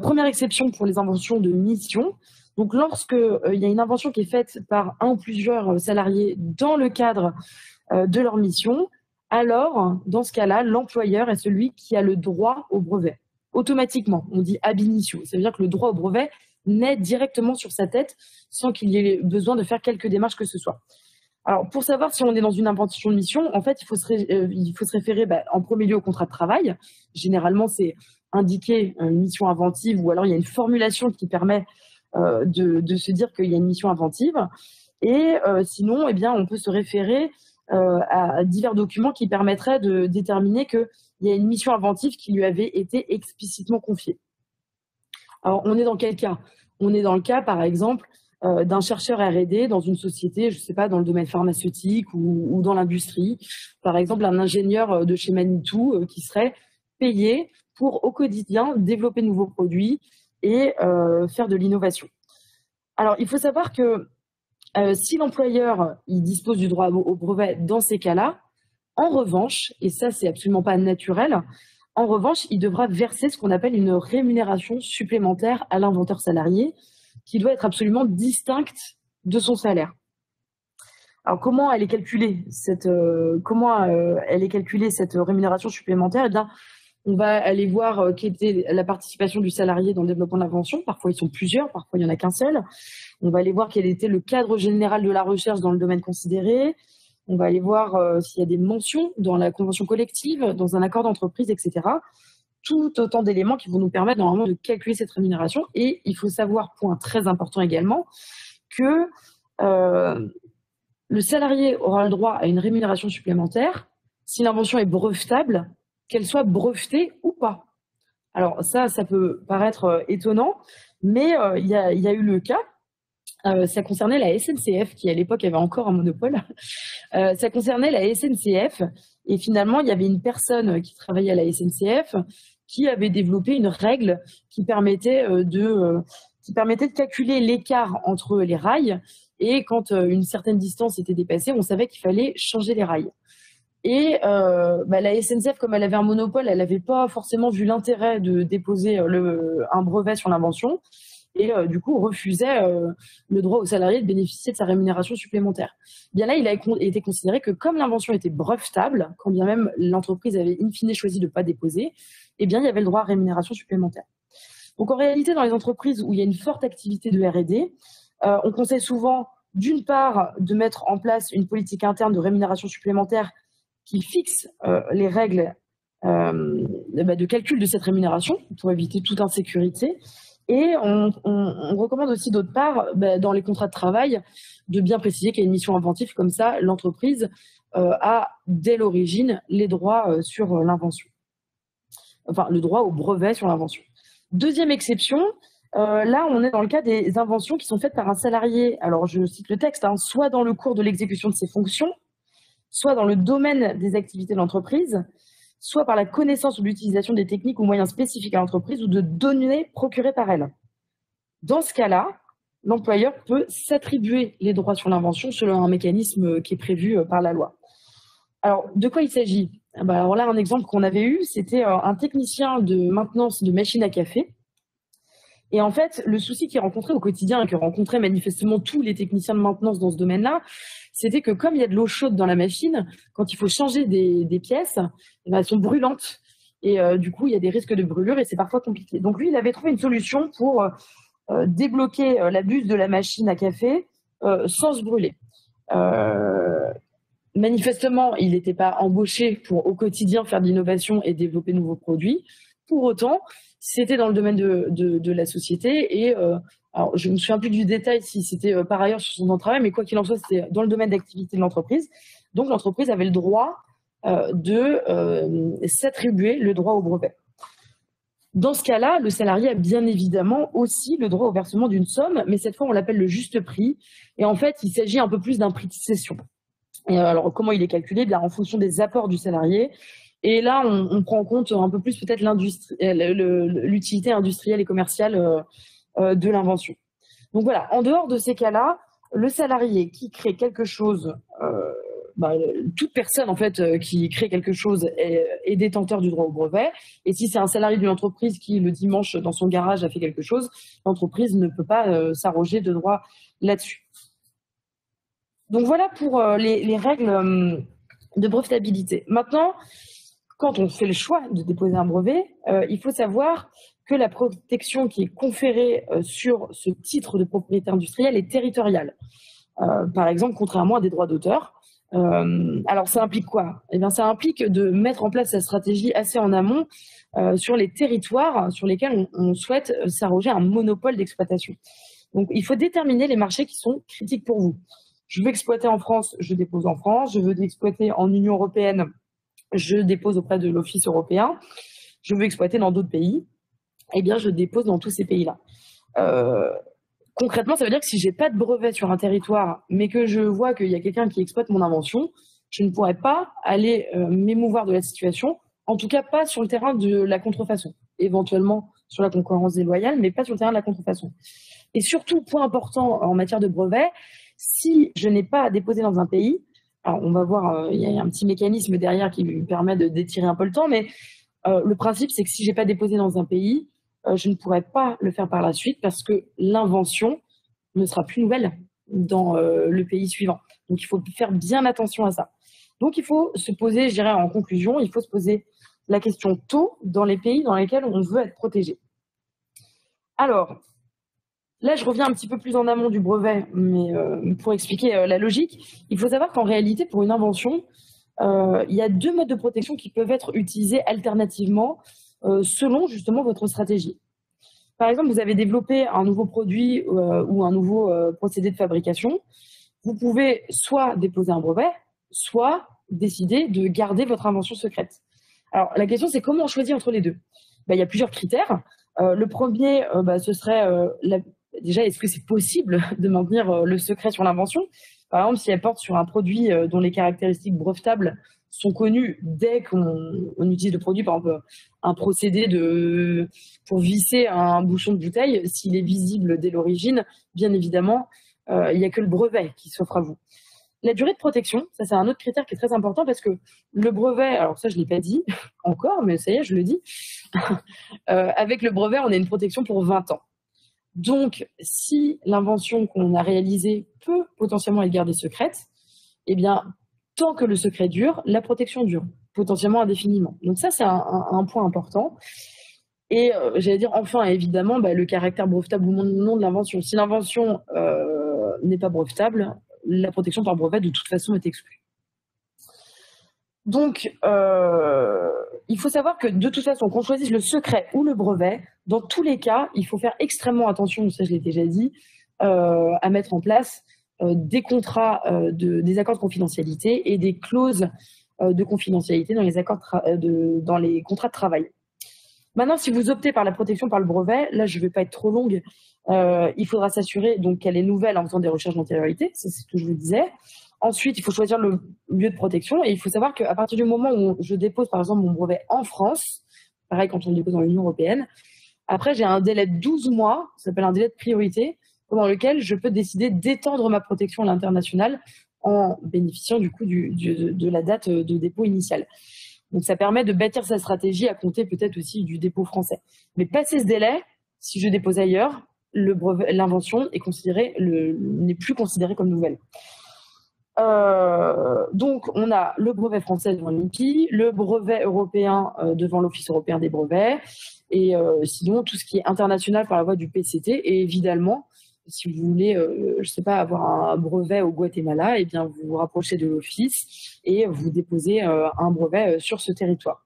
Première exception pour les inventions de mission. Donc, lorsque il y a une invention qui est faite par un ou plusieurs salariés dans le cadre de leur mission, alors, dans ce cas-là, l'employeur est celui qui a le droit au brevet. Automatiquement, on dit ab initio. Ça veut dire que le droit au brevet naît directement sur sa tête sans qu'il y ait besoin de faire quelques démarches que ce soit. Alors, pour savoir si on est dans une invention de mission, en fait, il faut se référer en premier lieu au contrat de travail. Généralement, c'est indiquer une mission inventive ou alors il y a une formulation qui permet de se dire qu'il y a une mission inventive. Et sinon, eh bien, on peut se référer à divers documents qui permettraient de déterminer qu'il y a une mission inventive qui lui avait été explicitement confiée. Alors, on est dans quel cas? On est dans le cas, par exemple, d'un chercheur R&D dans une société, je ne sais pas, dans le domaine pharmaceutique ou dans l'industrie. Par exemple, un ingénieur de chez Manitou qui serait payé pour, au quotidien, développer de nouveaux produits et faire de l'innovation. Alors, il faut savoir que Si l'employeur il dispose du droit au brevet dans ces cas-là, en revanche, et ça c'est absolument pas naturel, en revanche, il devra verser ce qu'on appelle une rémunération supplémentaire à l'inventeur salarié, qui doit être absolument distincte de son salaire. Alors comment elle est calculée cette rémunération supplémentaire? Eh bien, on va aller voir quelle était la participation du salarié dans le développement de l'invention. Parfois, ils sont plusieurs, parfois, il n'y en a qu'un seul. On va aller voir quel était le cadre général de la recherche dans le domaine considéré. On va aller voir s'il y a des mentions dans la convention collective, dans un accord d'entreprise, etc. Tout autant d'éléments qui vont nous permettre normalement de calculer cette rémunération. Et il faut savoir, point très important également, que le salarié aura le droit à une rémunération supplémentaire si l'invention est brevetable, qu'elle soit brevetée ou pas. Alors ça peut paraître étonnant, mais il y a eu le cas. Ça concernait la SNCF, qui à l'époque avait encore un monopole. Ça concernait la SNCF, et finalement, il y avait une personne qui travaillait à la SNCF qui avait développé une règle qui permettait de calculer l'écart entre les rails, et quand une certaine distance était dépassée, on savait qu'il fallait changer les rails. Et la SNCF, comme elle avait un monopole, elle n'avait pas forcément vu l'intérêt de déposer un brevet sur l'invention, et du coup refusait le droit aux salariés de bénéficier de sa rémunération supplémentaire. Bien là, il a été considéré que comme l'invention était brevetable, quand bien même l'entreprise avait in fine choisi de ne pas déposer, eh bien il y avait le droit à rémunération supplémentaire. Donc en réalité, dans les entreprises où il y a une forte activité de R&D, on conseille souvent d'une part de mettre en place une politique interne de rémunération supplémentaire qui fixe les règles de calcul de cette rémunération pour éviter toute insécurité. Et on recommande aussi d'autre part, dans les contrats de travail, de bien préciser qu'il y a une mission inventive, comme ça l'entreprise a dès l'origine les droits sur l'invention. Enfin, le droit au brevet sur l'invention. Deuxième exception, là on est dans le cas des inventions qui sont faites par un salarié, alors je cite le texte, soit dans le cours de l'exécution de ses fonctions, soit dans le domaine des activités de l'entreprise, soit par la connaissance ou l'utilisation des techniques ou moyens spécifiques à l'entreprise ou de données procurées par elle. Dans ce cas-là, l'employeur peut s'attribuer les droits sur l'invention selon un mécanisme qui est prévu par la loi. Alors, de quoi il s'agit? Alors là, un exemple qu'on avait eu, c'était un technicien de maintenance de machines à café. Et en fait, le souci qu'il rencontrait au quotidien, et que rencontraient manifestement tous les techniciens de maintenance dans ce domaine-là, c'était que comme il y a de l'eau chaude dans la machine, quand il faut changer des pièces, elles sont brûlantes. Et du coup, il y a des risques de brûlure et c'est parfois compliqué. Donc lui, il avait trouvé une solution pour débloquer la buse de la machine à café sans se brûler. Manifestement, il n'était pas embauché pour au quotidien faire de l'innovation et développer de nouveaux produits. Pour autant, c'était dans le domaine de la société et alors, je ne me souviens plus du détail si c'était par ailleurs sur son temps de travail, mais quoi qu'il en soit, c'était dans le domaine d'activité de l'entreprise. Donc, l'entreprise avait le droit de s'attribuer le droit au brevet. Dans ce cas-là, le salarié a bien évidemment aussi le droit au versement d'une somme, mais cette fois, on l'appelle le juste prix. Et en fait, il s'agit un peu plus d'un prix de cession. Et alors, comment il est calculé? Bien, en fonction des apports du salarié. Et là, on prend en compte un peu plus peut-être l'utilité industrielle et commerciale de l'invention. Donc voilà, en dehors de ces cas-là, le salarié qui crée quelque chose, toute personne en fait qui crée quelque chose est détenteur du droit au brevet. Et si c'est un salarié d'une entreprise qui le dimanche dans son garage a fait quelque chose, l'entreprise ne peut pas s'arroger de droit là-dessus. Donc voilà pour les règles de brevetabilité. Maintenant, quand on fait le choix de déposer un brevet, il faut savoir que la protection qui est conférée sur ce titre de propriété industrielle est territoriale. Par exemple, contrairement à des droits d'auteur. Alors, ça implique quoi? Eh bien, ça implique de mettre en place sa stratégie assez en amont sur les territoires sur lesquels on souhaite s'arroger un monopole d'exploitation. Donc, il faut déterminer les marchés qui sont critiques pour vous. Je veux exploiter en France, je dépose en France. Je veux exploiter en Union européenne, je dépose auprès de l'Office européen. Je veux exploiter dans d'autres pays, eh bien, je dépose dans tous ces pays-là. Concrètement, ça veut dire que si je n'ai pas de brevet sur un territoire, mais que je vois qu'il y a quelqu'un qui exploite mon invention, je ne pourrais pas aller m'émouvoir de la situation, en tout cas pas sur le terrain de la contrefaçon, éventuellement sur la concurrence déloyale, mais pas sur le terrain de la contrefaçon. Et surtout, point important en matière de brevet, si je n'ai pas déposé dans un pays, alors on va voir, il y a un petit mécanisme derrière qui lui permet d'étirer un peu le temps, mais le principe, c'est que si je n'ai pas déposé dans un pays, je ne pourrai pas le faire par la suite parce que l'invention ne sera plus nouvelle dans le pays suivant. Donc, il faut faire bien attention à ça. Donc, il faut se poser, je dirais en conclusion, il faut se poser la question tôt dans les pays dans lesquels on veut être protégé. Alors, là, je reviens un petit peu plus en amont du brevet, mais pour expliquer la logique, il faut savoir qu'en réalité, pour une invention, il y a deux modes de protection qui peuvent être utilisés alternativement selon justement votre stratégie. Par exemple, vous avez développé un nouveau produit ou un nouveau procédé de fabrication. Vous pouvez soit déposer un brevet, soit décider de garder votre invention secrète. Alors, la question, c'est comment on choisit entre les deux? Il y a plusieurs critères. Le premier, ce serait déjà, est-ce que c'est possible de maintenir le secret sur l'invention? Par exemple, si elle porte sur un produit dont les caractéristiques brevetables sont connues dès qu'on utilise le produit, par exemple un procédé pour visser un bouchon de bouteille, s'il est visible dès l'origine, bien évidemment, il n'y a que le brevet qui s'offre à vous. La durée de protection, ça c'est un autre critère qui est très important parce que le brevet, alors ça je ne l'ai pas dit encore, mais ça y est, je le dis, avec le brevet, on a une protection pour 20 ans. Donc, si l'invention qu'on a réalisée peut potentiellement être gardée secrète, eh bien, tant que le secret dure, la protection dure, potentiellement indéfiniment. Donc ça, c'est un point important. Et j'allais dire, enfin, évidemment, le caractère brevetable ou non de l'invention. Si l'invention n'est pas brevetable, la protection par brevet, de toute façon, est exclue. Donc, il faut savoir que de toute façon, qu'on choisisse le secret ou le brevet, dans tous les cas, il faut faire extrêmement attention, ça je l'ai déjà dit, à mettre en place des contrats, des accords de confidentialité et des clauses de confidentialité dans les dans les contrats de travail. Maintenant, si vous optez par la protection par le brevet, là je ne vais pas être trop longue, il faudra s'assurer qu'elle est nouvelle en faisant des recherches d'antériorité, c'est ce que je vous disais. Ensuite, il faut choisir le lieu de protection et il faut savoir qu'à partir du moment où je dépose par exemple mon brevet en France, pareil quand on le dépose dans l'Union européenne, après j'ai un délai de 12 mois, ça s'appelle un délai de priorité, pendant lequel je peux décider d'étendre ma protection à l'international en bénéficiant du coup de la date de dépôt initiale. Donc ça permet de bâtir sa stratégie à compter peut-être aussi du dépôt français. Mais passé ce délai, si je dépose ailleurs, l'invention n'est plus considérée comme nouvelle. Donc, on a le brevet français devant l'INPI, le brevet européen devant l'Office européen des brevets, et sinon, tout ce qui est international par la voie du PCT. Et évidemment, si vous voulez, je ne sais pas, avoir un brevet au Guatemala, eh bien, vous vous rapprochez de l'Office et vous déposez un brevet sur ce territoire.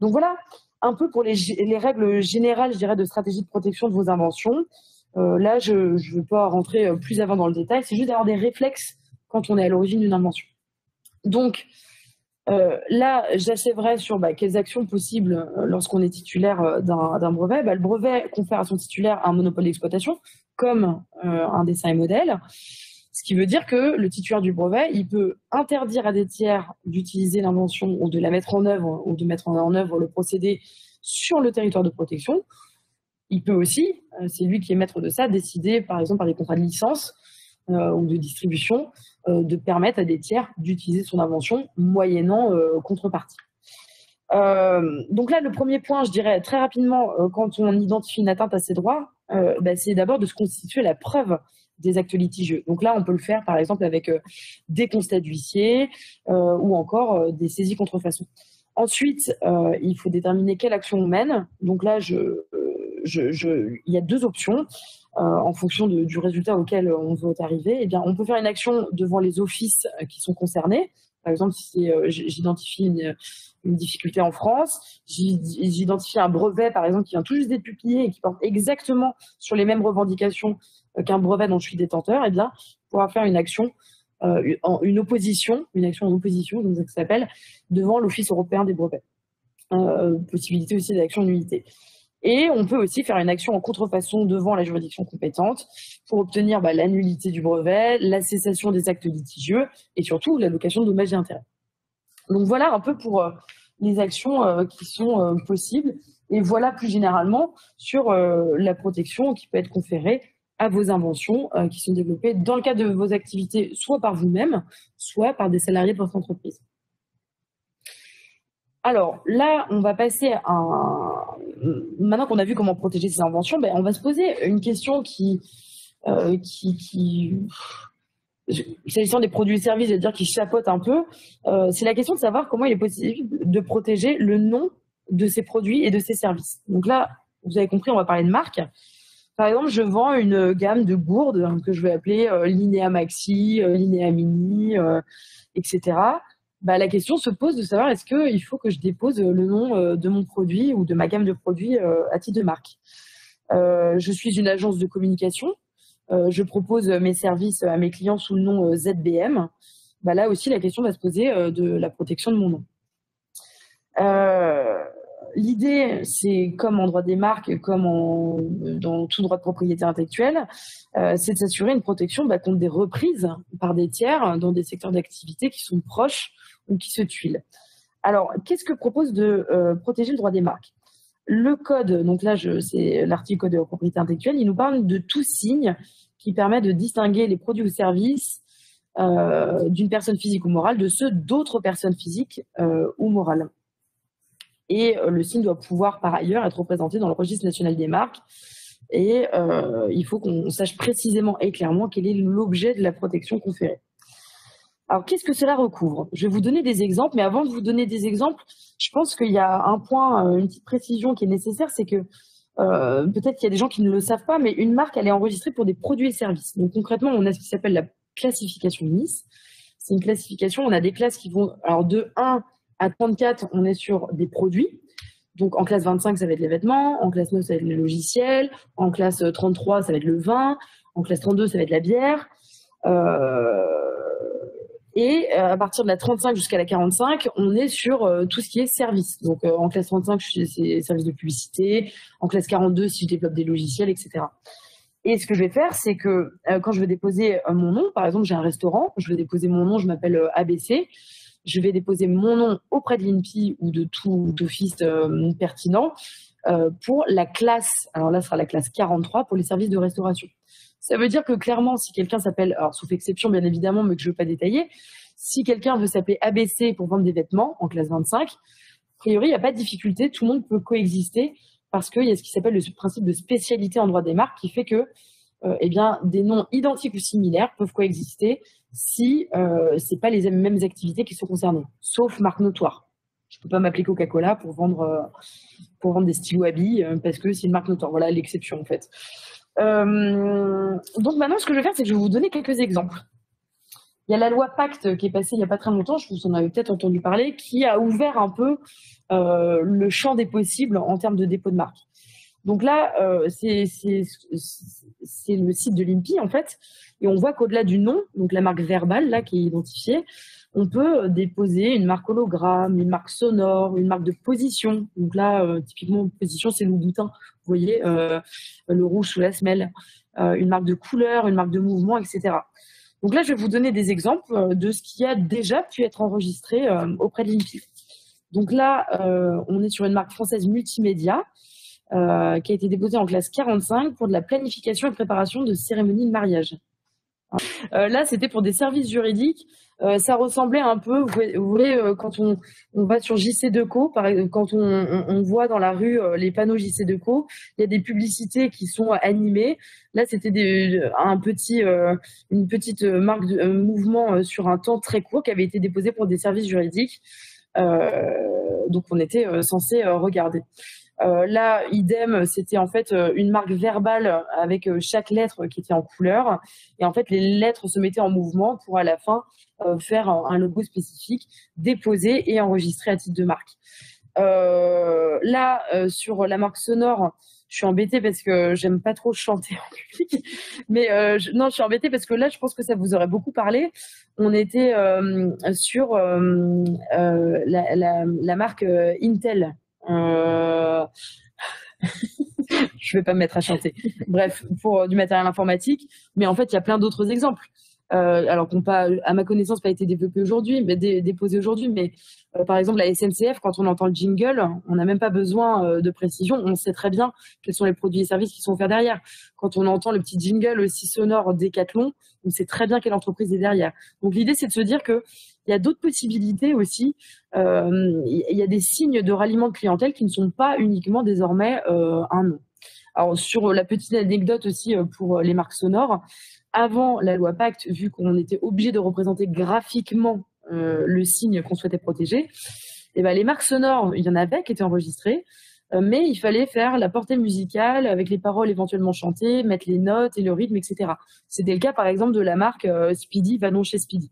Donc voilà, un peu pour les règles générales, je dirais, de stratégie de protection de vos inventions. Là, je ne veux pas rentrer plus avant dans le détail, c'est juste d'avoir des réflexes quand on est à l'origine d'une invention. Donc, là, j'achèverai sur quelles actions possibles lorsqu'on est titulaire d'un brevet. Le brevet confère à son titulaire un monopole d'exploitation, comme un dessin et modèle, ce qui veut dire que le titulaire du brevet, il peut interdire à des tiers d'utiliser l'invention ou de la mettre en œuvre ou de mettre en œuvre le procédé sur le territoire de protection. Il peut aussi, c'est lui qui est maître de ça, décider, par exemple, par des contrats de licence ou de distribution, de permettre à des tiers d'utiliser son invention moyennant contrepartie. Donc là, le premier point, je dirais très rapidement, quand on identifie une atteinte à ses droits, c'est d'abord de se constituer la preuve des actes litigieux. Donc là, on peut le faire, par exemple, avec des constats d'huissier ou encore des saisies contrefaçon. Ensuite, il faut déterminer quelle action on mène. Donc là, il y a deux options. En fonction du résultat auquel on veut arriver, eh bien, on peut faire une action devant les offices qui sont concernés. Par exemple, si j'identifie une difficulté en France, j'identifie un brevet, par exemple, qui vient tout juste d'être publié et qui porte exactement sur les mêmes revendications qu'un brevet dont je suis détenteur, eh bien, on pourra faire une action, une action en opposition, comme ça s'appelle, devant l'Office européen des brevets. Possibilité aussi d'action en nullité. Et on peut aussi faire une action en contrefaçon devant la juridiction compétente pour obtenir la nullité du brevet, la cessation des actes litigieux et surtout l'allocation de dommages et intérêts. Donc voilà un peu pour les actions qui sont possibles. Et voilà plus généralement sur la protection qui peut être conférée à vos inventions qui sont développées dans le cadre de vos activités, soit par vous-même, soit par des salariés de votre entreprise. Alors là, on va passer à maintenant qu'on a vu comment protéger ces inventions, ben, on va se poser une question s'agissant des produits et services, c'est-à-dire qui chapeautent un peu, c'est la question de savoir comment il est possible de protéger le nom de ces produits et de ces services. Donc là, vous avez compris, on va parler de marque. Par exemple, je vends une gamme de gourdes que je vais appeler Linea Maxi, Linea Mini, etc. Bah, la question se pose de savoir est-ce qu'il faut que je dépose le nom de mon produit ou de ma gamme de produits à titre de marque. Je suis une agence de communication. Je propose mes services à mes clients sous le nom ZBM. Bah, là aussi, la question va se poser de la protection de mon nom. L'idée, c'est comme en droit des marques, comme dans tout droit de propriété intellectuelle, c'est de s'assurer une protection contre des reprises par des tiers dans des secteurs d'activité qui sont proches ou qui se tuilent. Alors, qu'est-ce que propose de protéger le droit des marques? Le code, donc là, c'est l'article code de la propriété intellectuelle, il nous parle de tout signe qui permet de distinguer les produits ou services d'une personne physique ou morale de ceux d'autres personnes physiques ou morales. Et le signe doit pouvoir par ailleurs être représenté dans le registre national des marques. Et il faut qu'on sache précisément et clairement quel est l'objet de la protection conférée. Alors, qu'est-ce que cela recouvre? Je vais vous donner des exemples, mais avant de vous donner des exemples, je pense qu'il y a un point, une petite précision qui est nécessaire, c'est que peut-être qu'il y a des gens qui ne le savent pas, mais une marque, elle est enregistrée pour des produits et services. Donc concrètement, on a ce qui s'appelle la classification Nice. C'est une classification, on a des classes qui vont, alors de 1 à 34, on est sur des produits. Donc en classe 25, ça va être les vêtements, en classe 9, ça va être les logiciels, en classe 33, ça va être le vin, en classe 32, ça va être la bière. Et à partir de la 35 jusqu'à la 45, on est sur tout ce qui est service. Donc en classe 35, c'est services de publicité, en classe 42, si je développe des logiciels, etc. Et ce que je vais faire, c'est que quand je vais déposer mon nom, par exemple, j'ai un restaurant, je vais déposer mon nom, je m'appelle ABC, je vais déposer mon nom auprès de l'INPI ou de tout office pertinent pour la classe, alors là, ce sera la classe 43 pour les services de restauration. Ça veut dire que clairement, si quelqu'un s'appelle, alors sauf exception bien évidemment, mais que je ne veux pas détailler, si quelqu'un veut s'appeler ABC pour vendre des vêtements en classe 25, a priori, il n'y a pas de difficulté, tout le monde peut coexister parce qu'il y a ce qui s'appelle le principe de spécialité en droit des marques qui fait que eh bien, des noms identiques ou similaires peuvent coexister si ce n'est pas les mêmes activités qui sont concernées, sauf marque notoire. Je ne peux pas m'appeler Coca-Cola pour vendre des stylos à billes parce que c'est une marque notoire. Voilà l'exception en fait. Donc maintenant, ce que je vais faire, c'est que je vais vous donner quelques exemples. Il y a la loi Pacte qui est passée il n'y a pas très longtemps, je vous en avez peut-être entendu parler, qui a ouvert un peu le champ des possibles en termes de dépôt de marque. Donc là, c'est le site de l'INPI en fait, et on voit qu'au-delà du nom, donc la marque verbale là qui est identifiée, on peut déposer une marque hologramme, une marque sonore, une marque de position. Donc là, typiquement, position, c'est Louboutin. Vous voyez, le rouge sous la semelle, une marque de couleur, une marque de mouvement, etc. Donc là, je vais vous donner des exemples de ce qui a déjà pu être enregistré auprès de l'INPI. Donc là, on est sur une marque française multimédia qui a été déposée en classe 45 pour de la planification et préparation de cérémonies de mariage. Là, c'était pour des services juridiques. Ça ressemblait un peu, vous voyez, quand on va sur JC2Co, quand on voit dans la rue les panneaux JC2Co, il y a des publicités qui sont animées. Là, c'était une petite marque de mouvement sur un temps très court qui avait été déposée pour des services juridiques. Donc, on était censé regarder. Là, idem, c'était en fait une marque verbale avec chaque lettre qui était en couleur. Et en fait, les lettres se mettaient en mouvement pour à la fin faire un logo spécifique, déposé et enregistré à titre de marque. Là, sur la marque sonore, je suis embêtée parce que j'aime pas trop chanter en public. Mais non, je suis embêtée parce que là, je pense que ça vous aurait beaucoup parlé. On était sur la marque Intel. Je vais pas me mettre à chanter. Bref, pour du matériel informatique. Mais en fait, il y a plein d'autres exemples. alors qu'on pas, à ma connaissance, pas été développé aujourd'hui, mais déposé aujourd'hui. Mais par exemple, la SNCF, quand on entend le jingle, on n'a même pas besoin de précision. On sait très bien quels sont les produits et services qui sont offerts derrière. Quand on entend le petit jingle aussi sonore Decathlon, on sait très bien quelle entreprise est derrière. Donc l'idée, c'est de se dire que il y a d'autres possibilités aussi. Il y a des signes de ralliement de clientèle qui ne sont pas uniquement désormais un nom. Alors sur la petite anecdote aussi pour les marques sonores, avant la loi Pacte, vu qu'on était obligé de représenter graphiquement le signe qu'on souhaitait protéger, et ben les marques sonores, il y en avait qui étaient enregistrées, mais il fallait faire la portée musicale avec les paroles éventuellement chantées, mettre les notes et le rythme, etc. C'était le cas par exemple de la marque Speedy, va donc chez Speedy.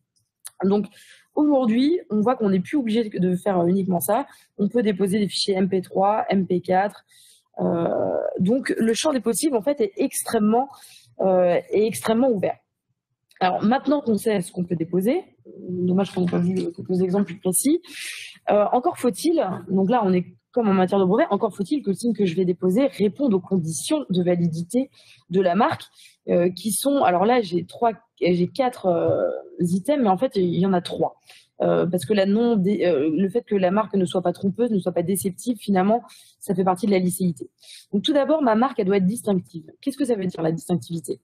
Donc aujourd'hui, on voit qu'on n'est plus obligé de faire uniquement ça. On peut déposer des fichiers MP3, MP4. Donc le champ des possibles en fait est extrêmement ouvert. Alors maintenant qu'on sait ce qu'on peut déposer, dommage qu'on n'ait pas vu quelques exemples plus précis, encore faut-il, donc là on est comme en matière de brevet, encore faut-il que le signe que je vais déposer réponde aux conditions de validité de la marque qui sont, alors là j'ai 4 items, mais en fait il y en a 3. Parce que le fait que la marque ne soit pas trompeuse, ne soit pas déceptive, finalement, ça fait partie de la licéité. Donc tout d'abord, ma marque, elle doit être distinctive. Qu'est-ce que ça veut dire la distinctivité?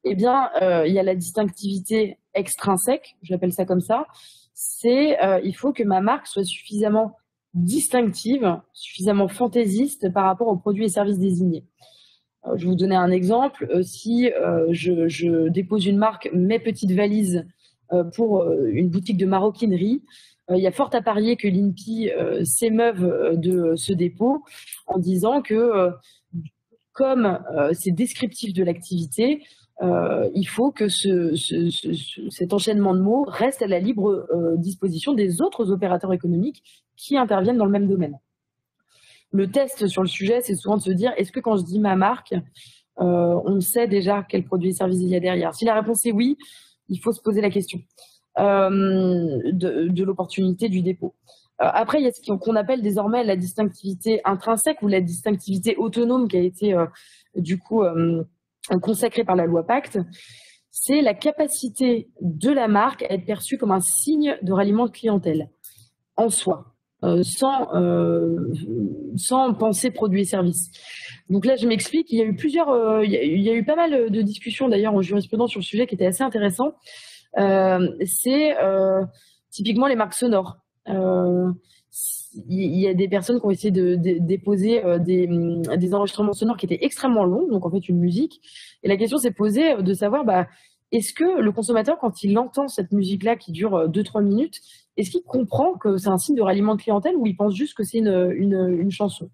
Eh bien, il y a la distinctivité extrinsèque, j'appelle ça comme ça. C'est il faut que ma marque soit suffisamment distinctive, suffisamment fantaisiste par rapport aux produits et services désignés. Je vais vous donner un exemple. Si je dépose une marque, mes petites valises, pour une boutique de maroquinerie, il y a fort à parier que l'INPI s'émeuve de ce dépôt en disant que, comme c'est descriptif de l'activité, il faut que cet enchaînement de mots reste à la libre disposition des autres opérateurs économiques qui interviennent dans le même domaine. Le test sur le sujet, c'est souvent de se dire, est-ce que quand je dis ma marque, on sait déjà quel produit et service il y a derrière? Si la réponse est oui, il faut se poser la question de l'opportunité du dépôt. Après, il y a ce qu'on appelle désormais la distinctivité intrinsèque ou la distinctivité autonome qui a été du coup consacrée par la loi Pacte. C'est la capacité de la marque à être perçue comme un signe de ralliement de clientèle en soi. Sans penser produits et services. Donc là, je m'explique. Il y a eu il y a eu pas mal de discussions d'ailleurs en jurisprudence sur le sujet qui étaient assez intéressants. C'est typiquement les marques sonores. Il y a des personnes qui ont essayé de déposer des enregistrements sonores qui étaient extrêmement longs, donc en fait une musique. Et la question s'est posée de savoir, est-ce que le consommateur, quand il entend cette musique-là qui dure 2-3 minutes, est-ce qu'il comprend que c'est un signe de ralliement de clientèle ou il pense juste que c'est une chanson?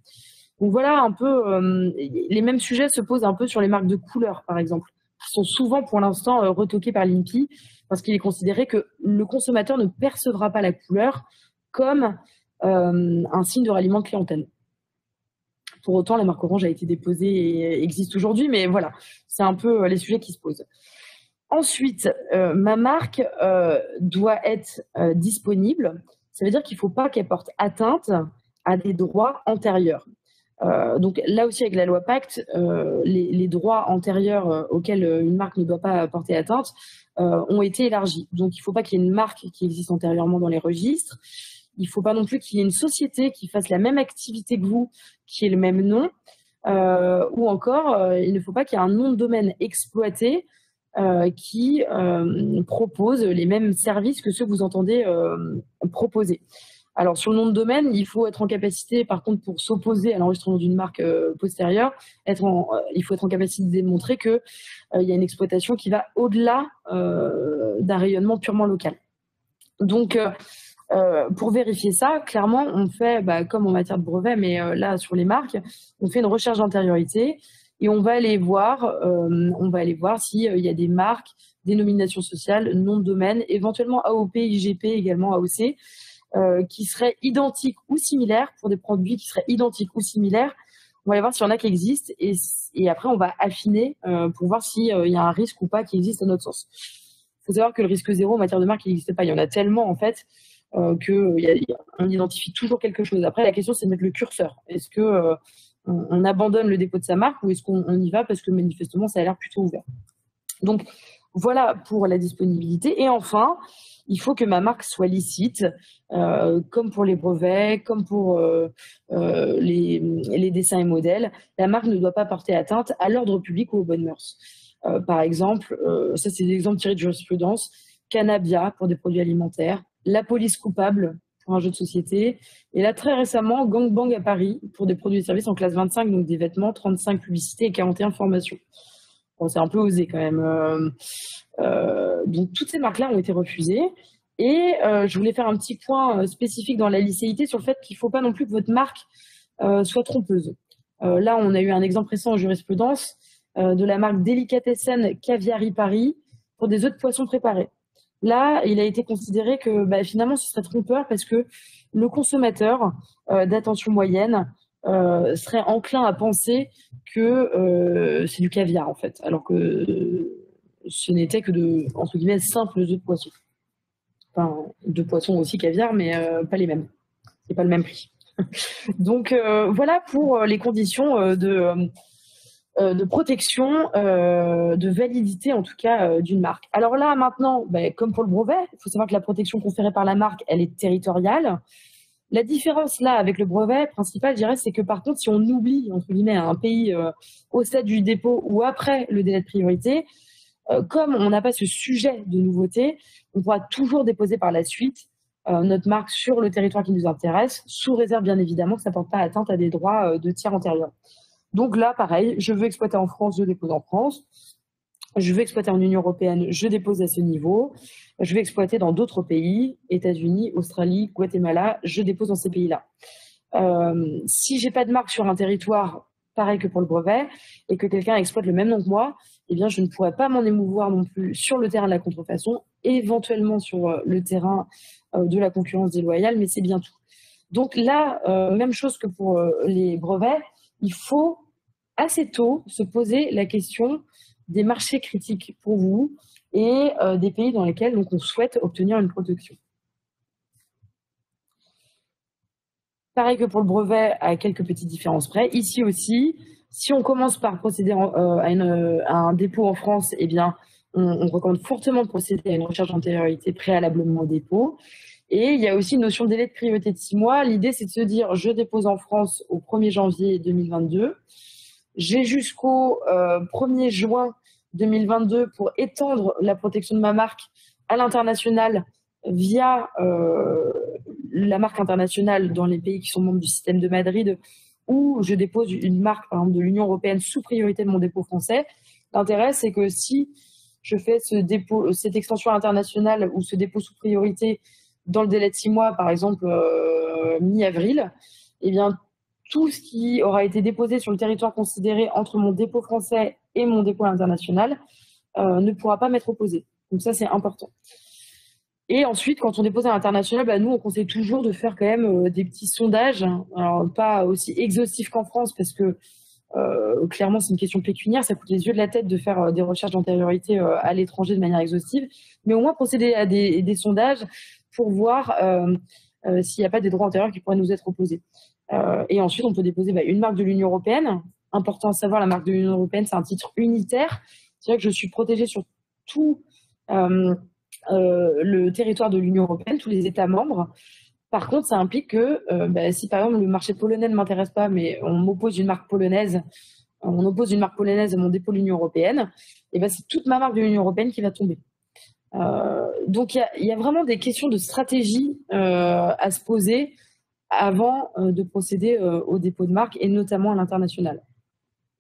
Donc voilà un peu, les mêmes sujets se posent un peu sur les marques de couleurs, par exemple, qui sont souvent pour l'instant retoquées par l'INPI parce qu'il est considéré que le consommateur ne percevra pas la couleur comme un signe de ralliement de clientèle. Pour autant, la marque Orange a été déposée et existe aujourd'hui, mais voilà, c'est un peu les sujets qui se posent. Ensuite, ma marque doit être disponible. Ça veut dire qu'il ne faut pas qu'elle porte atteinte à des droits antérieurs. Donc là aussi, avec la loi Pacte, les droits antérieurs auxquels une marque ne doit pas porter atteinte ont été élargis. Donc il ne faut pas qu'il y ait une marque qui existe antérieurement dans les registres. Il ne faut pas non plus qu'il y ait une société qui fasse la même activité que vous, qui ait le même nom. Ou encore, il ne faut pas qu'il y ait un nom de domaine exploité qui propose les mêmes services que ceux que vous entendez proposer. Alors, sur le nom de domaine, il faut être en capacité, par contre, pour s'opposer à l'enregistrement d'une marque postérieure, il faut être en capacité de démontrer qu'il y a une exploitation qui va au-delà d'un rayonnement purement local. Donc, pour vérifier ça, clairement, on fait, comme en matière de brevet, mais là, sur les marques, on fait une recherche d'antériorité et on va aller voir s'il y a des marques, dénominations sociales, nom de domaine, éventuellement AOP, IGP, également AOC, qui seraient identiques ou similaires, pour des produits qui seraient identiques ou similaires. On va aller voir s'il y en a qui existent et après, on va affiner pour voir s'il y a un risque ou pas qui existe à notre sens. Il faut savoir que le risque zéro en matière de marque, il n'existe pas. Il y en a tellement, en fait, qu'on identifie toujours quelque chose. Après, la question, c'est de mettre le curseur. Est-ce que on abandonne le dépôt de sa marque ou est-ce qu'on y va parce que manifestement, ça a l'air plutôt ouvert? Donc, Voilà pour la disponibilité. Et enfin, il faut que ma marque soit licite, comme pour les brevets, comme pour les dessins et modèles. La marque ne doit pas porter atteinte à l'ordre public ou aux bonnes mœurs. Par exemple, ça c'est des exemples tirés de jurisprudence, Cannabia pour des produits alimentaires, La police coupable pour un jeu de société, et là très récemment, Gangbang à Paris pour des produits et services en classe 25, donc des vêtements, 35 publicités et 41 formations. Bon, c'est un peu osé quand même. Donc toutes ces marques-là ont été refusées. Et je voulais faire un petit point spécifique dans la licéité sur le fait qu'il ne faut pas non plus que votre marque soit trompeuse. Là, on a eu un exemple récent en jurisprudence de la marque Délicatessen Caviari Paris pour des œufs de poisson préparés. Là, il a été considéré que finalement, ce serait trompeur parce que le consommateur d'attention moyenne serait enclin à penser que c'est du caviar, en fait, alors que ce n'était que de, entre guillemets, simples œufs de poisson. Enfin, de poisson aussi caviar, mais pas les mêmes. C'est pas le même prix. Donc, voilà pour les conditions de protection, de validité en tout cas d'une marque. Alors là maintenant, comme pour le brevet, il faut savoir que la protection conférée par la marque, elle est territoriale. La différence là avec le brevet principal, je dirais, c'est que par contre, si on oublie entre guillemets un pays au stade du dépôt ou après le délai de priorité, comme on n'a pas ce sujet de nouveauté, on pourra toujours déposer par la suite notre marque sur le territoire qui nous intéresse, sous réserve bien évidemment que ça ne porte pas atteinte à des droits de tiers antérieurs. Donc là, pareil, je veux exploiter en France, je dépose en France. Je veux exploiter en Union européenne, je dépose à ce niveau. Je veux exploiter dans d'autres pays, États-Unis, Australie, Guatemala, je dépose dans ces pays-là. Si j'ai pas de marque sur un territoire, pareil que pour le brevet, et que quelqu'un exploite le même nom que moi, eh bien, je ne pourrais pas m'en émouvoir non plus sur le terrain de la contrefaçon, éventuellement sur le terrain de la concurrence déloyale, mais c'est bien tout. Donc là, même chose que pour les brevets, il faut assez tôt se poser la question des marchés critiques pour vous et des pays dans lesquels donc, on souhaite obtenir une protection. Pareil que pour le brevet, à quelques petites différences près. Ici aussi, si on commence par procéder à un dépôt en France, eh bien, on recommande fortement de procéder à une recherche d'antériorité préalablement au dépôt. Et il y a aussi une notion de délai de priorité de 6 mois. L'idée, c'est de se dire, je dépose en France au 1er janvier 2022. J'ai jusqu'au 1er juin 2022 pour étendre la protection de ma marque à l'international via la marque internationale dans les pays qui sont membres du système de Madrid, où je dépose une marque, par exemple, de l'Union européenne sous priorité de mon dépôt français. L'intérêt, c'est que si je fais cette extension internationale ou ce dépôt sous priorité dans le délai de 6 mois, par exemple mi-avril, eh bien, tout ce qui aura été déposé sur le territoire considéré entre mon dépôt français et mon dépôt international ne pourra pas m'être opposé. Donc ça, c'est important. Et ensuite, quand on dépose à l'international, nous, on conseille toujours de faire quand même des petits sondages. Alors, pas aussi exhaustifs qu'en France, parce que clairement, c'est une question pécuniaire. Ça coûte les yeux de la tête de faire des recherches d'antériorité à l'étranger de manière exhaustive. Mais au moins, procéder à des sondages pour voir s'il n'y a pas des droits antérieurs qui pourraient nous être opposés. Et ensuite, on peut déposer une marque de l'Union européenne. Important à savoir, la marque de l'Union européenne, c'est un titre unitaire. C'est vrai que je suis protégée sur tout le territoire de l'Union européenne, tous les États membres. Par contre, ça implique que si par exemple le marché polonais ne m'intéresse pas, mais on m'oppose une marque polonaise, à mon dépôt de l'Union européenne, et c'est toute ma marque de l'Union européenne qui va tomber. Donc il y a vraiment des questions de stratégie à se poser avant de procéder au dépôt de marque, et notamment à l'international.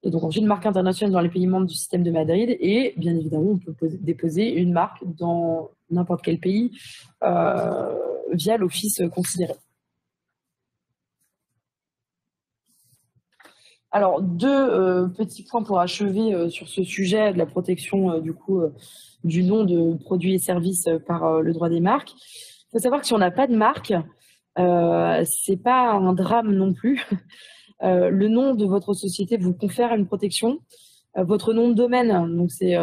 Et donc ensuite, une marque internationale dans les pays membres du système de Madrid, et bien évidemment, on peut déposer une marque dans n'importe quel pays via l'office considéré. Alors, deux petits points pour achever sur ce sujet de la protection du nom de produits et services par le droit des marques. Il faut savoir que si on n'a pas de marque, c'est pas un drame non plus. Le nom de votre société vous confère une protection. Votre nom de domaine, donc c'est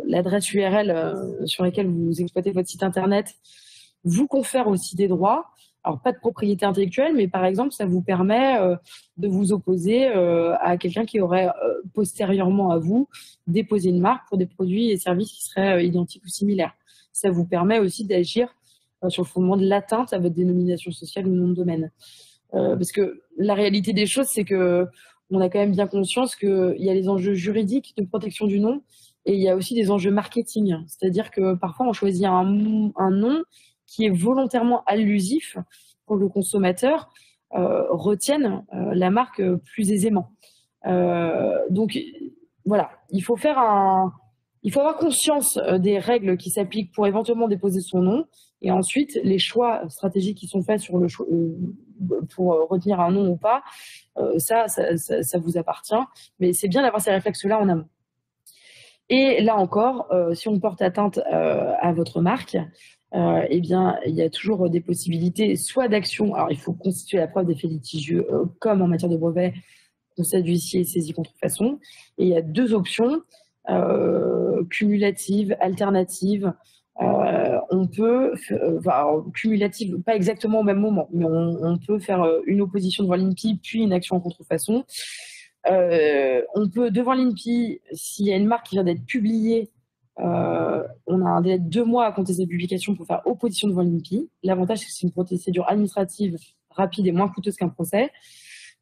l'adresse URL sur laquelle vous exploitez votre site internet, vous confère aussi des droits. Alors, pas de propriété intellectuelle, mais par exemple, ça vous permet de vous opposer à quelqu'un qui aurait postérieurement à vous déposé une marque pour des produits et services qui seraient identiques ou similaires. Ça vous permet aussi d'agir sur le fondement de l'atteinte à votre dénomination sociale ou nom de domaine. Parce que la réalité des choses, c'est que on a quand même bien conscience qu'il y a les enjeux juridiques de protection du nom et il y a aussi des enjeux marketing. C'est-à-dire que parfois, on choisit un nom qui est volontairement allusif pour que le consommateur retienne la marque plus aisément. Donc, voilà, il faut avoir conscience des règles qui s'appliquent pour éventuellement déposer son nom et ensuite les choix stratégiques qui sont faits sur le pour retenir un nom ou pas, ça vous appartient, mais c'est bien d'avoir ces réflexes-là en amont. Et là encore, si on porte atteinte à votre marque, eh bien, il y a toujours des possibilités, soit d'action. Alors, il faut constituer la preuve des faits litigieux, comme en matière de brevet, conseil d'huissier, saisie contrefaçon. Et il y a deux options, cumulatives, alternatives. On peut, cumulative, pas exactement au même moment, mais on peut faire une opposition devant l'INPI, puis une action en contrefaçon. On peut, devant l'INPI, s'il y a une marque qui vient d'être publiée, on a un délai de 2 mois à compter sa publication pour faire opposition devant l'INPI. L'avantage, c'est que c'est une procédure administrative rapide et moins coûteuse qu'un procès.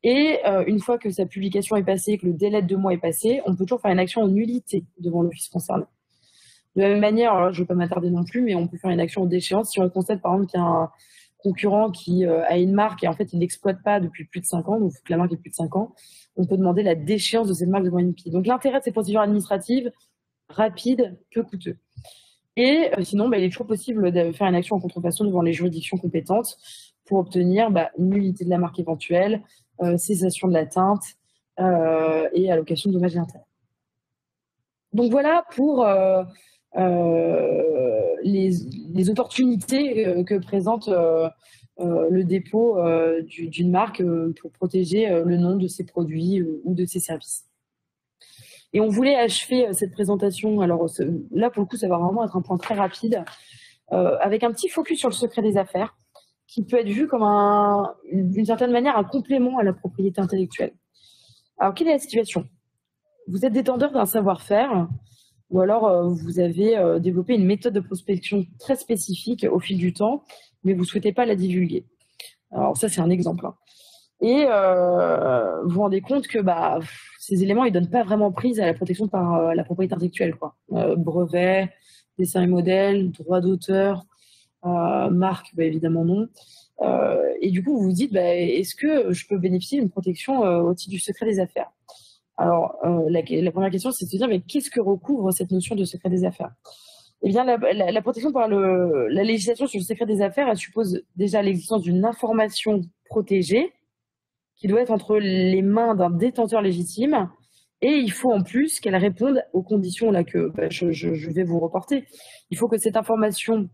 Et une fois que sa publication est passée, que le délai de 2 mois est passé, on peut toujours faire une action en nullité devant l'office concerné. De la même manière, alors, je ne vais pas m'attarder non plus, mais on peut faire une action en déchéance si on constate par exemple qu'il y a un concurrent qui a une marque et en fait il n'exploite pas depuis plus de 5 ans, donc que la marque ait plus de 5 ans, on peut demander la déchéance de cette marque devant l'INPI. Donc l'intérêt de ces procédures administratives, rapides, peu coûteux. Et sinon, il est toujours possible de faire une action en contrefaçon devant les juridictions compétentes pour obtenir une nullité de la marque éventuelle, cessation de l'atteinte et allocation de dommages et intérêts. Donc voilà pour les opportunités que présente le dépôt d'une marque pour protéger le nom de ses produits ou de ses services. Et on voulait achever cette présentation, alors là pour le coup ça va vraiment être un point très rapide, avec un petit focus sur le secret des affaires, qui peut être vu comme d'une certaine manière un complément à la propriété intellectuelle. Alors quelle est la situation? Vous êtes détenteur d'un savoir-faire, ou alors vous avez développé une méthode de prospection très spécifique au fil du temps, mais vous ne souhaitez pas la divulguer. Alors ça, c'est un exemple. Et vous vous rendez compte que ces éléments, ils ne donnent pas vraiment prise à la protection par la propriété intellectuelle, quoi. Brevet, dessin et modèle, droit d'auteur, marque, évidemment non. Et du coup, vous vous dites, est-ce que je peux bénéficier d'une protection au titre du secret des affaires? Alors, la première question, c'est de se dire, mais qu'est-ce que recouvre cette notion de secret des affaires? Eh bien, la protection par la législation sur le secret des affaires, elle suppose déjà l'existence d'une information protégée qui doit être entre les mains d'un détenteur légitime, et il faut en plus qu'elle réponde aux conditions là que je vais vous reporter. Il faut que cette information,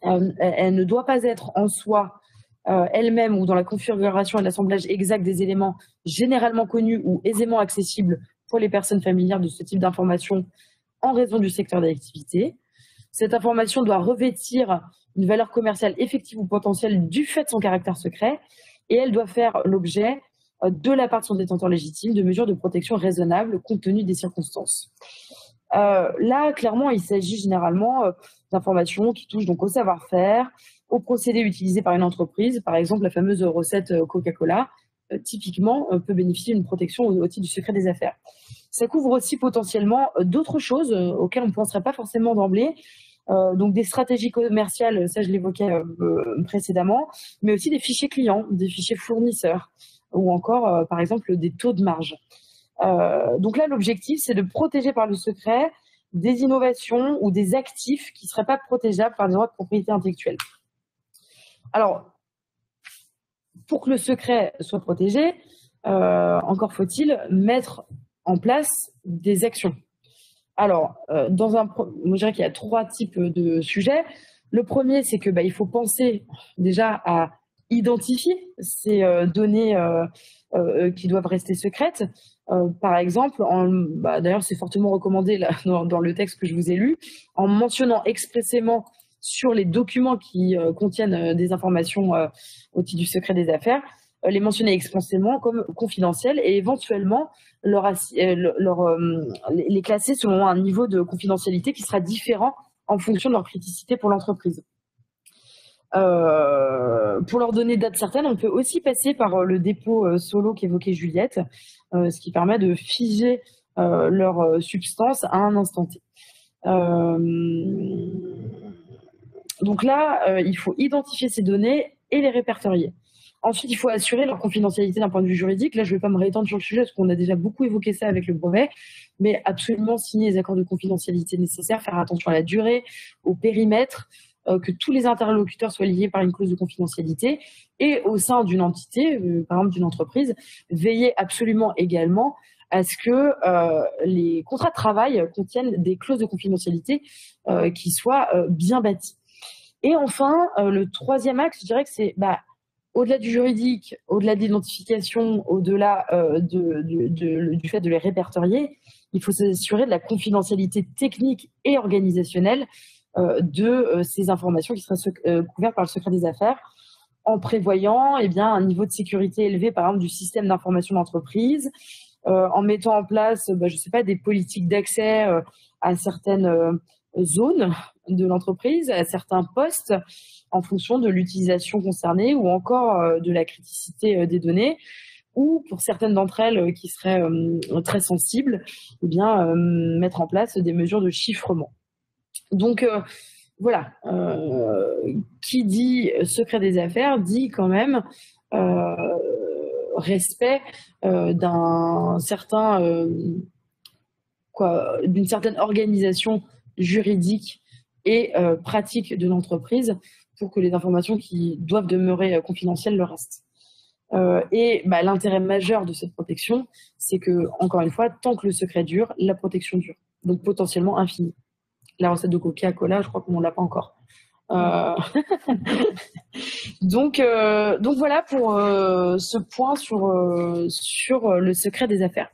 elle ne doit pas être en soi elle-même ou dans la configuration et l'assemblage exact des éléments généralement connus ou aisément accessibles pour les personnes familières de ce type d'information en raison du secteur d'activité. Cette information doit revêtir une valeur commerciale effective ou potentielle du fait de son caractère secret, et elle doit faire l'objet de la part de son détenteur légitime de mesures de protection raisonnables compte tenu des circonstances. Là, clairement, il s'agit généralement d'informations qui touchent donc au savoir-faire, aux procédés utilisés par une entreprise. Par exemple, la fameuse recette Coca-Cola, typiquement, peut bénéficier d'une protection au titre du secret des affaires. Ça couvre aussi potentiellement d'autres choses auxquelles on ne penserait pas forcément d'emblée. Donc des stratégies commerciales, ça je l'évoquais précédemment, mais aussi des fichiers clients, des fichiers fournisseurs, ou encore, par exemple, des taux de marge. Donc là, l'objectif, c'est de protéger par le secret des innovations ou des actifs qui ne seraient pas protégeables par les droits de propriété intellectuelle. Alors, pour que le secret soit protégé, encore faut-il mettre en place des actions. Alors, moi, je dirais qu'il y a 3 types de sujets. Le premier, c'est que il faut penser déjà à identifier ces données qui doivent rester secrètes. Par exemple, d'ailleurs, c'est fortement recommandé là, dans le texte que je vous ai lu, en mentionnant expressément sur les documents qui contiennent des informations au titre du secret des affaires, les mentionner expressément comme confidentiels et éventuellement les classer selon un niveau de confidentialité qui sera différent en fonction de leur criticité pour l'entreprise. Pour leur donner date certaine, on peut aussi passer par le dépôt solo qu'évoquait Juliette, ce qui permet de figer leur substance à un instant T. Donc là, il faut identifier ces données et les répertorier. Ensuite, il faut assurer leur confidentialité d'un point de vue juridique. Là, je ne vais pas me réétendre sur le sujet parce qu'on a déjà beaucoup évoqué ça avec le brevet, mais absolument signer les accords de confidentialité nécessaires, faire attention à la durée, au périmètre, que tous les interlocuteurs soient liés par une clause de confidentialité et au sein d'une entité, par exemple d'une entreprise, veiller absolument également à ce que les contrats de travail contiennent des clauses de confidentialité qui soient bien bâties. Et enfin, le troisième axe, je dirais que c'est au-delà du juridique, au-delà de l'identification, au-delà du fait de les répertorier, il faut s'assurer de la confidentialité technique et organisationnelle de ces informations qui seraient couvertes par le secret des affaires, en prévoyant un niveau de sécurité élevé, par exemple, du système d'information d'entreprise, en mettant en place, je sais pas, des politiques d'accès à certaines zones de l'entreprise, à certains postes, en fonction de l'utilisation concernée ou encore de la criticité des données, ou pour certaines d'entre elles qui seraient très sensibles, mettre en place des mesures de chiffrement. Donc voilà, qui dit secret des affaires dit quand même respect d'une certaine organisation juridique et pratique de l'entreprise pour que les informations qui doivent demeurer confidentielles le restent. L'intérêt majeur de cette protection, c'est que, encore une fois, tant que le secret dure, la protection dure. Donc potentiellement infinie. La recette de Coca-Cola, je crois qu'on ne l'a pas encore. Donc voilà pour ce point sur le secret des affaires.